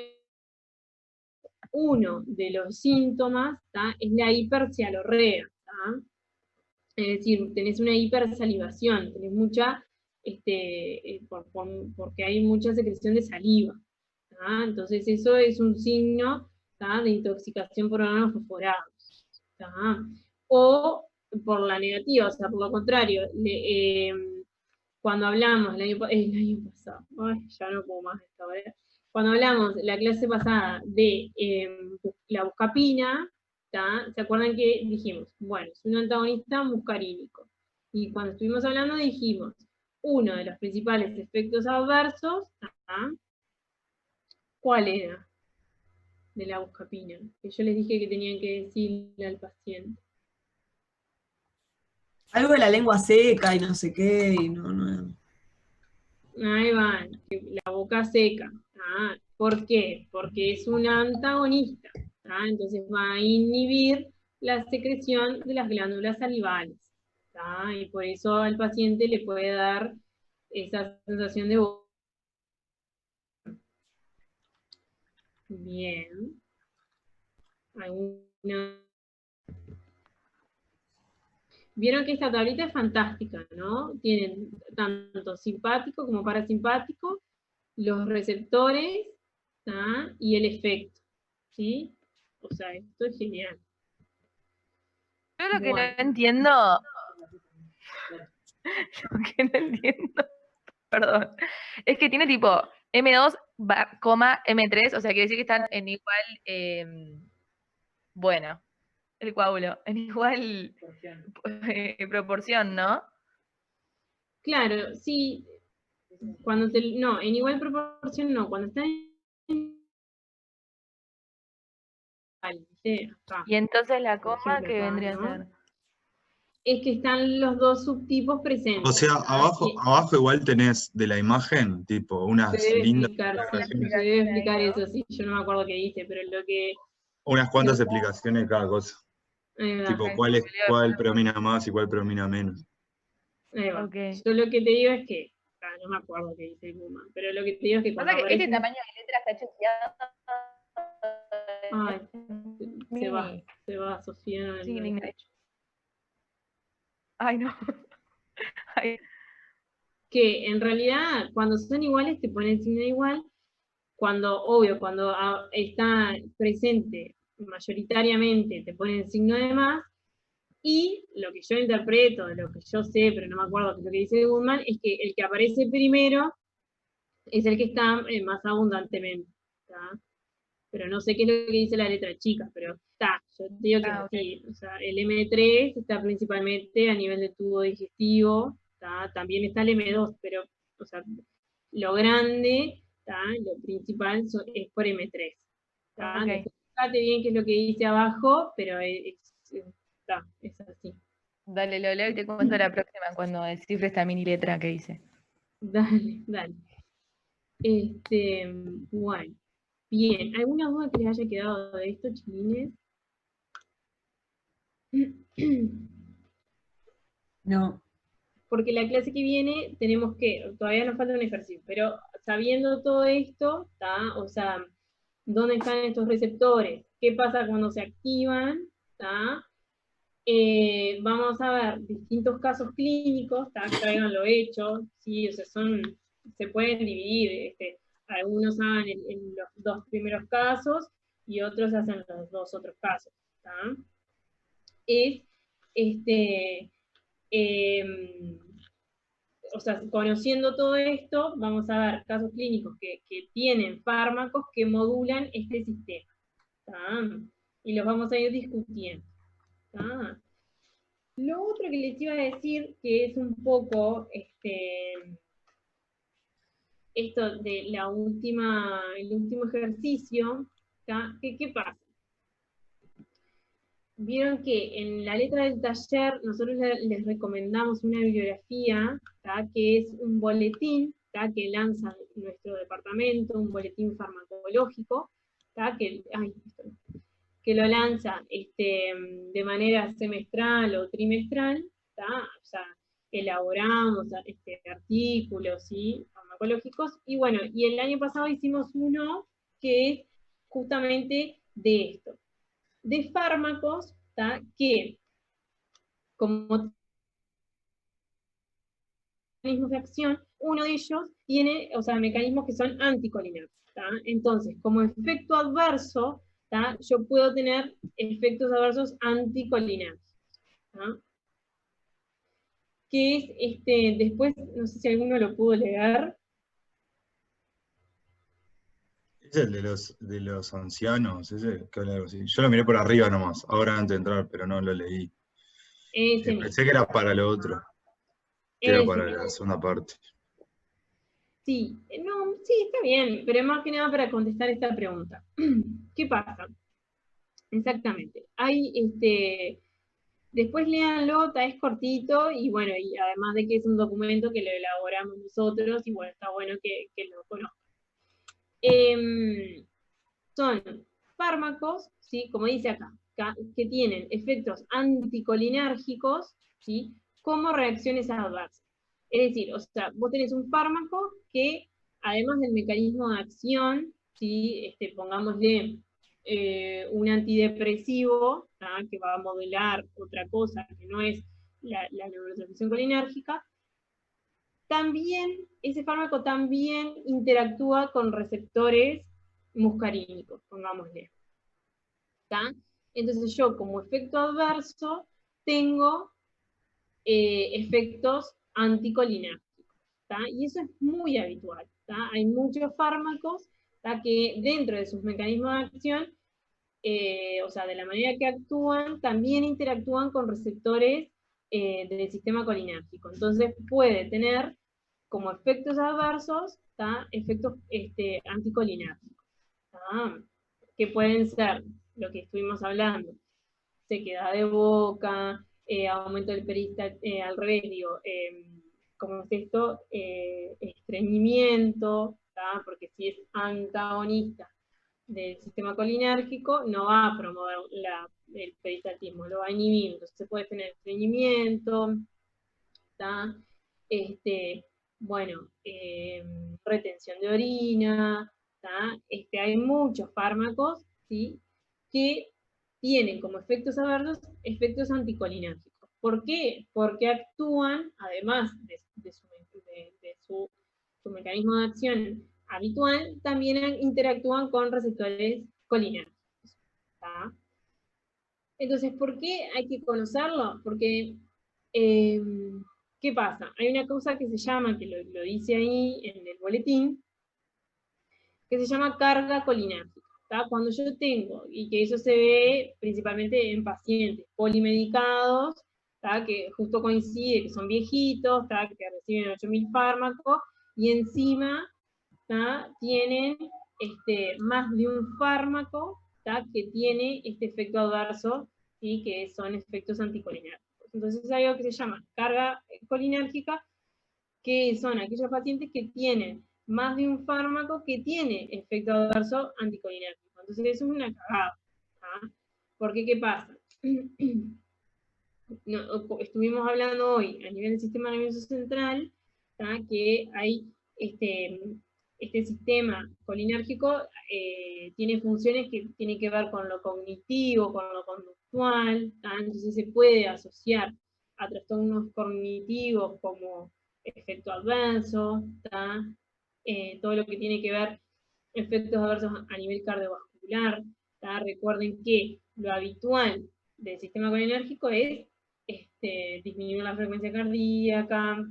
uno de los síntomas es la hipercialorrea. Es decir, tenés una hipersalivación, tenés mucha, porque hay mucha secreción de saliva. Entonces eso es un signo de intoxicación por órganos fosforados. O por la negativa, o sea, por lo contrario, cuando hablamos el año pasado, ya no puedo más esta hora, cuando hablamos la clase pasada de la buscapina, ¿se acuerdan que dijimos? Bueno, es un antagonista muscarínico. Y cuando estuvimos hablando dijimos, uno de los principales efectos adversos, ¿cuál era? De la buscapina, que yo les dije que tenían que decirle al paciente. Algo de la lengua seca y no sé qué, y no. Ahí van, la boca seca. ¿Por qué? Porque es un antagonista. Entonces va a inhibir la secreción de las glándulas salivales. Y por eso al paciente le puede dar esa sensación de boca. Bien. Vieron que esta tablita es fantástica, ¿no? Tienen tanto simpático como parasimpático, los receptores y el efecto, ¿sí? O sea, esto es genial. Yo lo que no entiendo, perdón, es que tiene tipo M2, M3, o sea, quiere decir que están en igual, bueno, el coágulo, en igual proporción, ¿no? Claro, sí, no, en igual proporción no, cuando están y entonces la coma, ¿qué vendría a ser? Es que están los dos subtipos presentes. O sea, abajo igual tenés de la imagen, tipo, unas Se debe lindas explicar, sí, explicaciones, se debe explicar eso, sí, yo no me acuerdo qué dice, pero lo que... unas cuantas explicaciones de cada cosa. Ahí va. Tipo, cuál predomina más y cuál predomina menos. Ahí va. Ok. Yo lo que te digo es que, no me acuerdo qué dice el Guzmán, pero lo que te digo es que cuando Pasa que este aparece... tamaño de letra está chequeado. Ay, se va, Sofía. No, Sí, no, linda. Ay, no. Ay. Que en realidad cuando son iguales te ponen signo igual, cuando, obvio, cuando está presente mayoritariamente te ponen signo de más, y lo que yo interpreto, lo que yo sé, pero no me acuerdo qué es lo que dice Goodman, es que el que aparece primero es el que está más abundantemente, ¿tá? Pero no sé qué es lo que dice la letra chica, pero está, yo te digo que Okay. sí, o sea, el M3 está principalmente a nivel de tubo digestivo, ¿tá? También está el M2, pero, o sea, lo grande, ¿tá? Lo principal es por M3, ¿tá? Okay. Fíjate bien qué es lo que dice abajo, pero es así. Dale, lo leo y te cuento la próxima cuando descifre esta mini letra que dice. Dale, dale. Bueno. Bien, ¿alguna duda que les haya quedado de esto, chiquines? No. Porque la clase que viene tenemos que, todavía nos falta un ejercicio, pero sabiendo todo esto, ¿tá? O sea, dónde están estos receptores, qué pasa cuando se activan, ¿tá? Vamos a ver distintos casos clínicos, ¿tá? Traiganlo hecho, ¿sí? O sea, se pueden dividir, algunos hagan en los 2 primeros casos y otros hacen los 2 otros casos, ¿tá? O sea, conociendo todo esto, vamos a ver casos clínicos que tienen fármacos que modulan este sistema, ¿tá? Y los vamos a ir discutiendo, ¿tá? Lo otro que les iba a decir, que es un poco esto de el último ejercicio, ¿tá? ¿Qué pasa? Vieron que en la letra del taller nosotros les recomendamos una bibliografía, ¿tá? Que es un boletín, ¿tá? Que lanza nuestro departamento, un boletín farmacológico, ¿tá? Que lo lanza de manera semestral o trimestral, ¿tá? O sea, elaboramos artículos, ¿sí? Farmacológicos, y bueno, y el año pasado hicimos uno que es justamente de esto, de fármacos, ¿tá? Que como mecanismos de acción, uno de ellos tiene, o sea, mecanismos que son anticolinérgicos, ¿tá? Entonces, como efecto adverso, ¿tá? Yo puedo tener efectos adversos anticolinérgicos, ¿tá? Que es, después, no sé si alguno lo pudo leer. Es el de los ancianos, ese que habla algo así. Yo lo miré por arriba nomás, ahora antes de entrar, pero no lo leí. Pensé que era para lo otro, que era para la segunda parte. Sí, no, sí, está bien, pero más que nada para contestar esta pregunta. ¿Qué pasa? Exactamente. Después léanlo, es cortito, y bueno, y además de que es un documento que lo elaboramos nosotros, y bueno, está bueno que lo conozcan. Son fármacos, ¿sí? Como dice acá, que tienen efectos anticolinérgicos, ¿sí? Como reacciones adversas. Es decir, o sea, vos tenés un fármaco que, además del mecanismo de acción, ¿sí? Pongámosle un antidepresivo, ¿tá? Que va a modelar otra cosa que no es la neurotransmisión colinérgica, también, ese fármaco también interactúa con receptores muscarínicos, pongámosle. ¿Tá? Entonces yo, como efecto adverso, tengo efectos anticolinérgicos, ¿tá? Y eso es muy habitual, ¿tá? Hay muchos fármacos, ¿tá? Que dentro de sus mecanismos de acción, o sea, de la manera que actúan, también interactúan con receptores del sistema colinérgico. Entonces puede tener como efectos adversos, ¿tá? Efectos anticolinérgicos, ¿tá? Que pueden ser lo que estuvimos hablando, sequedad de boca, aumento del al revés, digo, ¿cómo es esto? Estreñimiento, ¿tá? Porque si es antagonista del sistema colinérgico, no va a promover el peristaltismo, lo va a inhibir. Entonces se puede tener estreñimiento, ¿tá? Bueno, retención de orina, ¿tá? Hay muchos fármacos, ¿sí?, que tienen como efectos adversos efectos anticolinérgicos. ¿Por qué? Porque actúan, además de su mecanismo de acción habitual, también interactúan con receptores colinérgicos, ¿tá? Entonces, ¿por qué hay que conocerlo? Porque, ¿qué pasa? Hay una cosa que se llama, que lo dice ahí en el boletín, que se llama carga colinérgica. ¿Tá? Cuando yo tengo, y que eso se ve principalmente en pacientes polimedicados, ¿tá?, que justo coincide que son viejitos, ¿tá?, que reciben 8.000 fármacos, y encima, ¿tá?, tienen más de un fármaco, ¿tá?, que tiene este efecto adverso, ¿sí?, que son efectos anticolinérgicos. Entonces hay algo que se llama carga colinérgica, que son aquellos pacientes que tienen más de un fármaco que tiene efecto adverso anticolinérgico. Entonces eso es una cagada, ¿tá? Porque ¿qué pasa? Estuvimos hablando hoy a nivel del sistema nervioso central, ¿tá?, que hay este sistema colinérgico tiene funciones que tienen que ver con lo cognitivo, con lo conductual, ¿tá? Entonces se puede asociar a trastornos cognitivos como efecto adverso, ¿tá? Todo lo que tiene que ver efectos adversos a nivel cardiovascular, ¿tá? Recuerden que lo habitual del sistema colinérgico es disminuir la frecuencia cardíaca,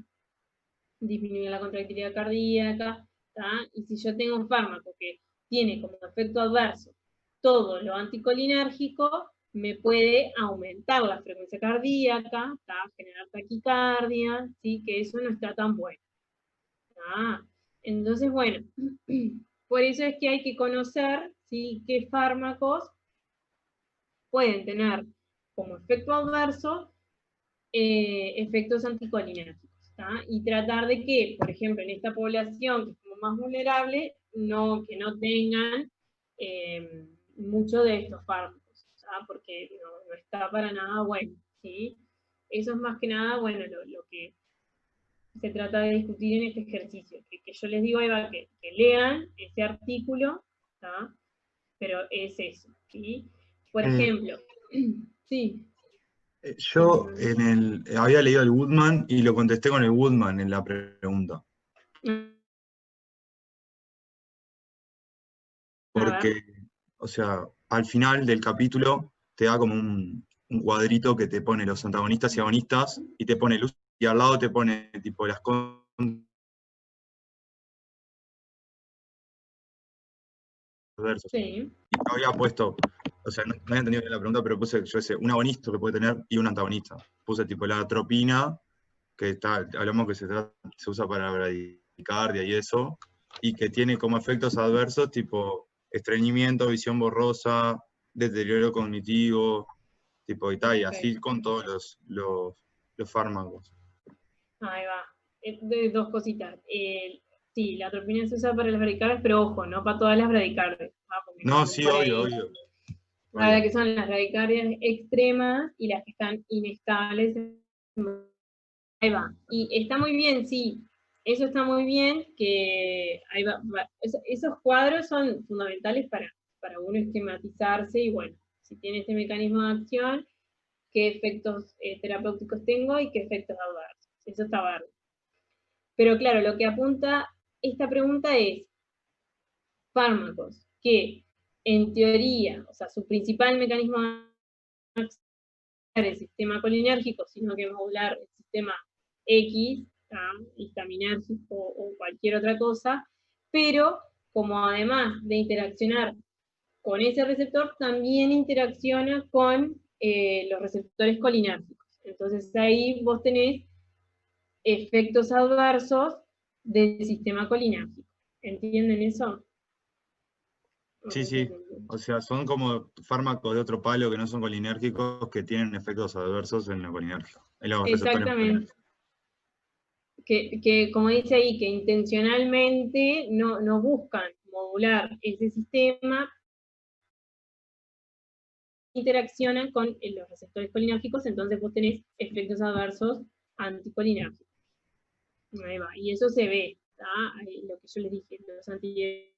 disminuir la contractilidad cardíaca, ¿tá? Y si yo tengo un fármaco que tiene como efecto adverso todo lo anticolinérgico, me puede aumentar la frecuencia cardíaca, ¿tá?, generar taquicardia, ¿sí?, que eso no está tan bueno. ¿Tá? Entonces, bueno, por eso es que hay que conocer, ¿sí?, qué fármacos pueden tener como efecto adverso efectos anticolinérgicos, ¿tá? Y tratar de que, por ejemplo, en esta población que es como más vulnerable, que no tengan mucho de estos fármacos, ¿tá? Porque no está para nada bueno, ¿sí? Eso es más que nada, bueno, lo que se trata de discutir en este ejercicio, que yo les digo, Eva, que lean ese artículo, ¿tá? Pero es eso, ¿sí? Por ejemplo, sí. Yo había leído el Woodman y lo contesté con el Woodman en la pregunta. Porque, o sea, al final del capítulo te da como un cuadrito que te pone los antagonistas y agonistas, y te pone luz, y al lado te pone tipo las versos. Sí. Y yo había puesto, o sea, no había entendido bien la pregunta, pero puse, yo sé, un agonista que puede tener y un antagonista. Puse tipo la atropina, que hablamos que se usa para la bradicardia y eso, y que tiene como efectos adversos tipo estreñimiento, visión borrosa, deterioro cognitivo, tipo y tal, y así con todos los fármacos. Ahí va. Dos cositas. Sí, la atropina se usa para las bradicardias, pero ojo, no para todas las bradicardias. No, sí, obvio. La verdad que son las bradicardias extremas y las que están inestables. Ahí va. Y está muy bien, sí. Eso está muy bien, que ahí va. Esos cuadros son fundamentales para uno esquematizarse y bueno, si tiene este mecanismo de acción, qué efectos terapéuticos tengo y qué efectos adversos. Eso está verde. Pero claro, lo que apunta esta pregunta es fármacos que en teoría, o sea, su principal mecanismo de acción es el sistema colinérgico, sino que modular el sistema X, histaminérgico o cualquier otra cosa, pero como además de interaccionar con ese receptor, también interacciona con los receptores colinérgicos. Entonces ahí vos tenés efectos adversos del sistema colinérgico. ¿Entienden eso? Sí, sí. O sea, son como fármacos de otro palo que no son colinérgicos, que tienen efectos adversos en lo colinérgico, en los receptores Exactamente. colinérgicos. Que como dice ahí, que intencionalmente no buscan modular ese sistema, interaccionan con los receptores colinérgicos, entonces vos tenés efectos adversos anticolinérgicos. Ahí va. Y eso se ve, ahí, lo que yo les dije, los antibióticos,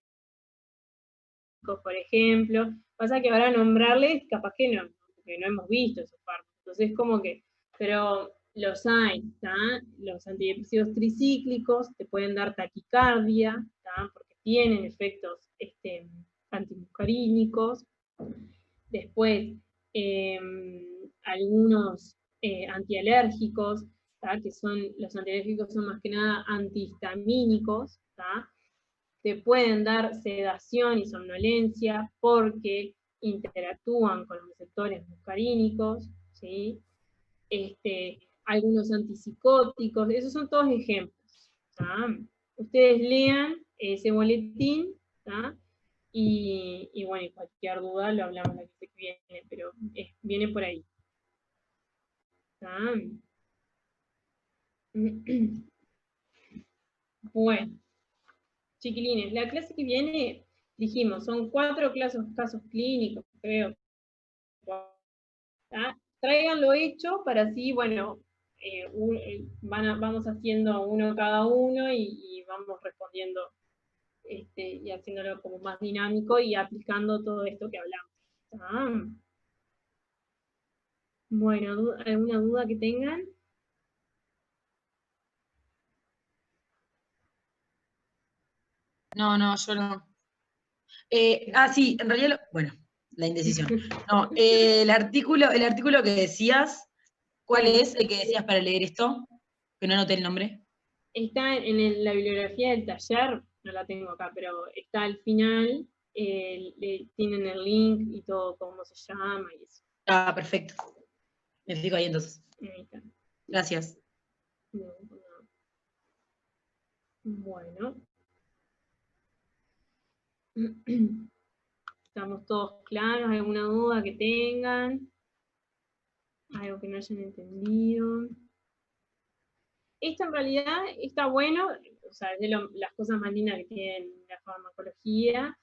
por ejemplo. Pasa que ahora nombrarles, capaz que no, porque no hemos visto esos fármacos. Entonces, como que, pero los hay, los antidepresivos tricíclicos te pueden dar taquicardia, porque tienen efectos antimuscarínicos. Después, algunos antialérgicos, que son, los antialérgicos son más que nada antihistamínicos, te pueden dar sedación y somnolencia porque interactúan con los receptores muscarínicos, ¿sí? Algunos antipsicóticos, esos son todos ejemplos. Ustedes lean ese boletín, y bueno, cualquier duda lo hablamos la que viene, pero viene por ahí. Bueno, chiquilines, la clase que viene, dijimos, son 4 casos clínicos, creo. Tráiganlo hecho para así, bueno, vamos haciendo uno cada uno y vamos respondiendo y haciéndolo como más dinámico y aplicando todo esto que hablamos. Bueno, ¿alguna duda que tengan? No, yo no. Sí, en realidad, bueno, la indecisión. No, el artículo que decías, ¿cuál es el que decías para leer esto? Que no anoté el nombre. Está en la bibliografía del taller, no la tengo acá, pero está al final, tienen el link y todo, cómo se llama y eso. Perfecto. Me fijo ahí entonces. Ahí está. Gracias. Bueno. ¿Estamos todos claros? ¿Alguna duda que tengan? ¿Algo que no hayan entendido? Esto en realidad está bueno, o sea, es de las cosas más lindas que tiene la farmacología,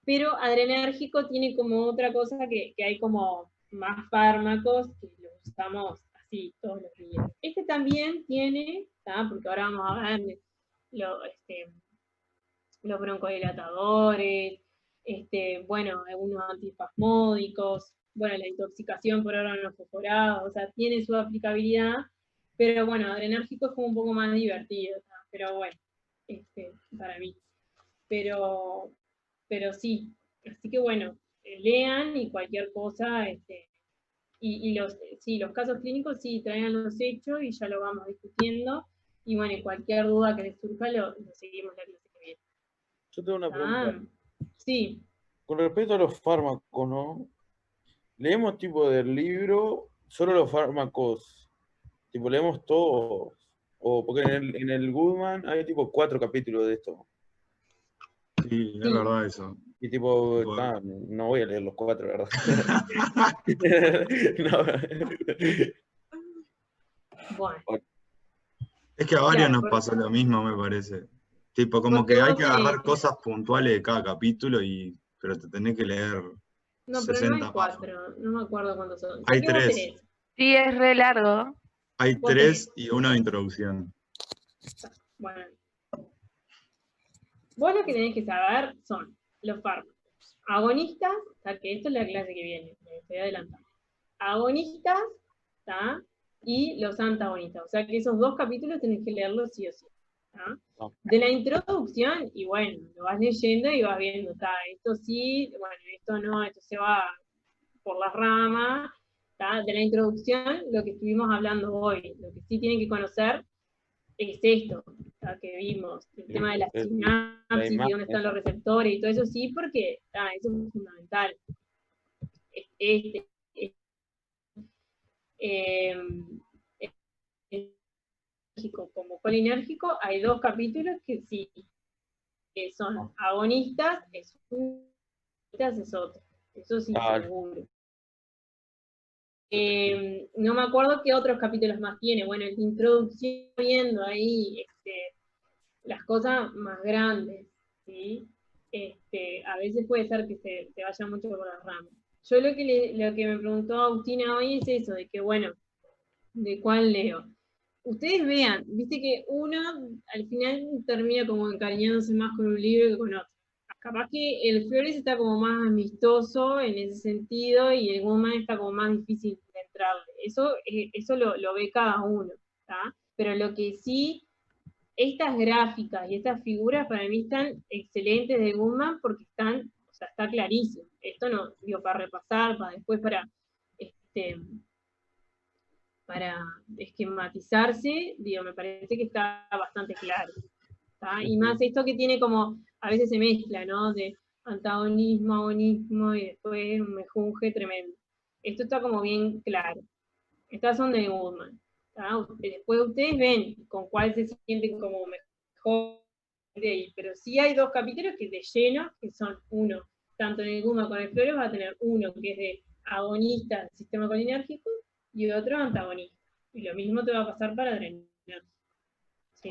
pero adrenérgico tiene como otra cosa que hay como más fármacos que los usamos así todos los días. Este también tiene, porque ahora vamos a ver los broncodilatadores, bueno, algunos antiespasmódicos, bueno, la intoxicación por órganos fosforados, o sea, tiene su aplicabilidad, pero bueno, adrenérgico es como un poco más divertido, pero bueno, para mí. Pero sí, así que bueno, lean y cualquier cosa, los casos clínicos sí, traigan los hechos y ya lo vamos discutiendo, y bueno, cualquier duda que les surja lo seguimos la clase que viene. Yo tengo una pregunta. Sí. Con respecto a los fármacos, ¿no? ¿Leemos tipo del libro solo los fármacos? Tipo, ¿leemos todos? O porque en el Goodman hay tipo 4 capítulos de esto. Sí, es verdad eso. Y tipo, no voy a leer los 4, ¿verdad? Bueno. Es que a varios nos pasa lo mismo, me parece. Tipo, como que hay que agarrar cosas puntuales de cada capítulo, pero te tenés que leer. No, pero no hay 4, no me acuerdo cuántos son. Hay 3. Sí, es re largo. Hay 3 y uno de introducción. Bueno. Vos lo que tenés que saber son los fármacos. Agonistas, que esto es la clase que viene, me estoy adelantando. Agonistas, y los antagonistas. O sea que esos 2 capítulos tenés que leerlos sí o sí. De la introducción, y bueno, lo vas leyendo y vas viendo, esto sí, bueno, esto no, esto se va por las ramas. De la introducción, lo que estuvimos hablando hoy, lo que sí tienen que conocer es esto que vimos, el tema de la sinapsis y dónde están los receptores y todo eso sí, porque eso es fundamental. Como colinérgico, hay 2 capítulos que sí, que son agonistas, es es otro, eso sí, Dale. seguro. No me acuerdo qué otros capítulos más tiene. Bueno, en la introducción viendo ahí las cosas más grandes, ¿sí? A veces puede ser que se vaya mucho por las ramas. Yo lo que me preguntó Agustina hoy es eso, de que bueno, ¿de cuál leo? Ustedes vean, viste que uno al final termina como encariñándose más con un libro que con otro. Capaz que el Flores está como más amistoso en ese sentido y el Woman está como más difícil de entrarle. Eso lo ve cada uno, ¿tá? Pero lo que sí, estas gráficas y estas figuras para mí están excelentes de Woman porque están, o sea, está clarísimo. Esto no, digo, para repasar, para después para esquematizarse, digo, me parece que está bastante claro. ¿Tá? Y más esto que tiene como, a veces se mezcla, ¿no? De antagonismo, agonismo y después un mejunje tremendo. Esto está como bien claro. Estas son de Goodman. Después ustedes ven con cuál se sienten como mejor de ahí. Pero sí hay dos capítulos que de lleno, que son uno, tanto en el Goodman con el Flores va a tener uno que es de agonista del sistema colinérgico y otro antagonista. Y lo mismo te va a pasar para drenar. Sí.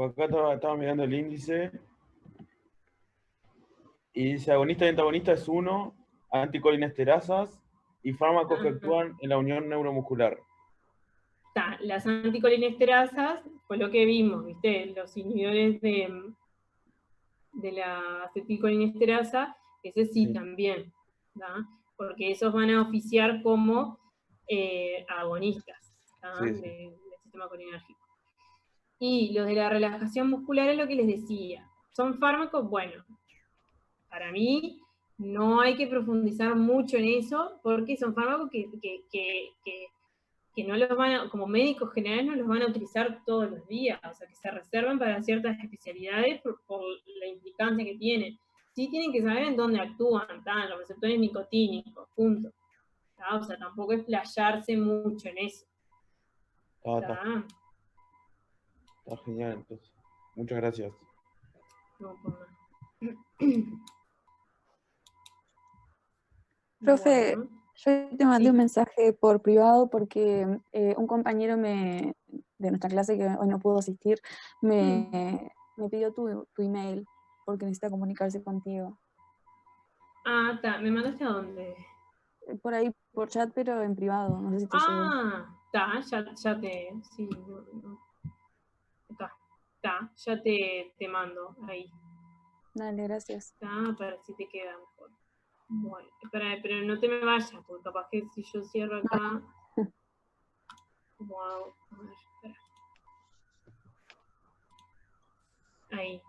Acá estaba mirando el índice y dice agonista y antagonista es 1, anticolinesterazas y fármacos que actúan en la unión neuromuscular. Las anticolinesterazas fue lo que vimos, ¿viste? Los inhibidores de la acetilcolinesterasa, ese sí también, ¿tá? Porque esos van a oficiar como agonistas, ¿tá? Del sistema colinérgico. Y los de la relajación muscular es lo que les decía. Son fármacos, bueno, para mí no hay que profundizar mucho en eso, porque son fármacos que no los van a, como médicos generales, no los van a utilizar todos los días, o sea, que se reservan para ciertas especialidades por la implicancia que tienen. Sí tienen que saber en dónde actúan, los receptores nicotínicos, punto. O sea, tampoco es playarse mucho en eso. Está genial, entonces. Muchas gracias. No, por nada. Profe, yo te mandé un mensaje por privado porque un compañero de nuestra clase que hoy no pudo asistir me pidió tu email porque necesita comunicarse contigo. Ah, está. ¿Me mandaste a dónde? Por ahí, por chat, pero en privado. No sé si te llegó. Está, ya te... Sí, está, ya te mando ahí. Dale, gracias. Está, para si te queda mejor. Bueno, pero no te me vayas, porque capaz que si yo cierro acá... Wow, a ver, espera. Ahí.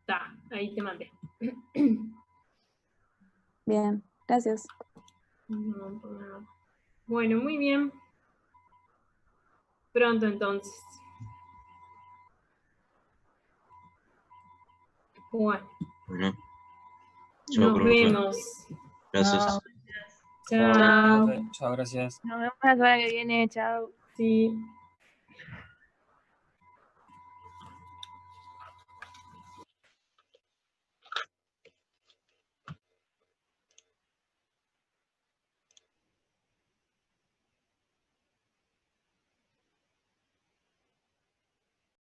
Está, ahí te mandé. Bien, gracias. No, por nada. Bueno, muy bien. Pronto entonces. Bueno. Nos vemos. Gracias. Chao. Chao, gracias. Nos vemos la semana que viene, chao. Sí.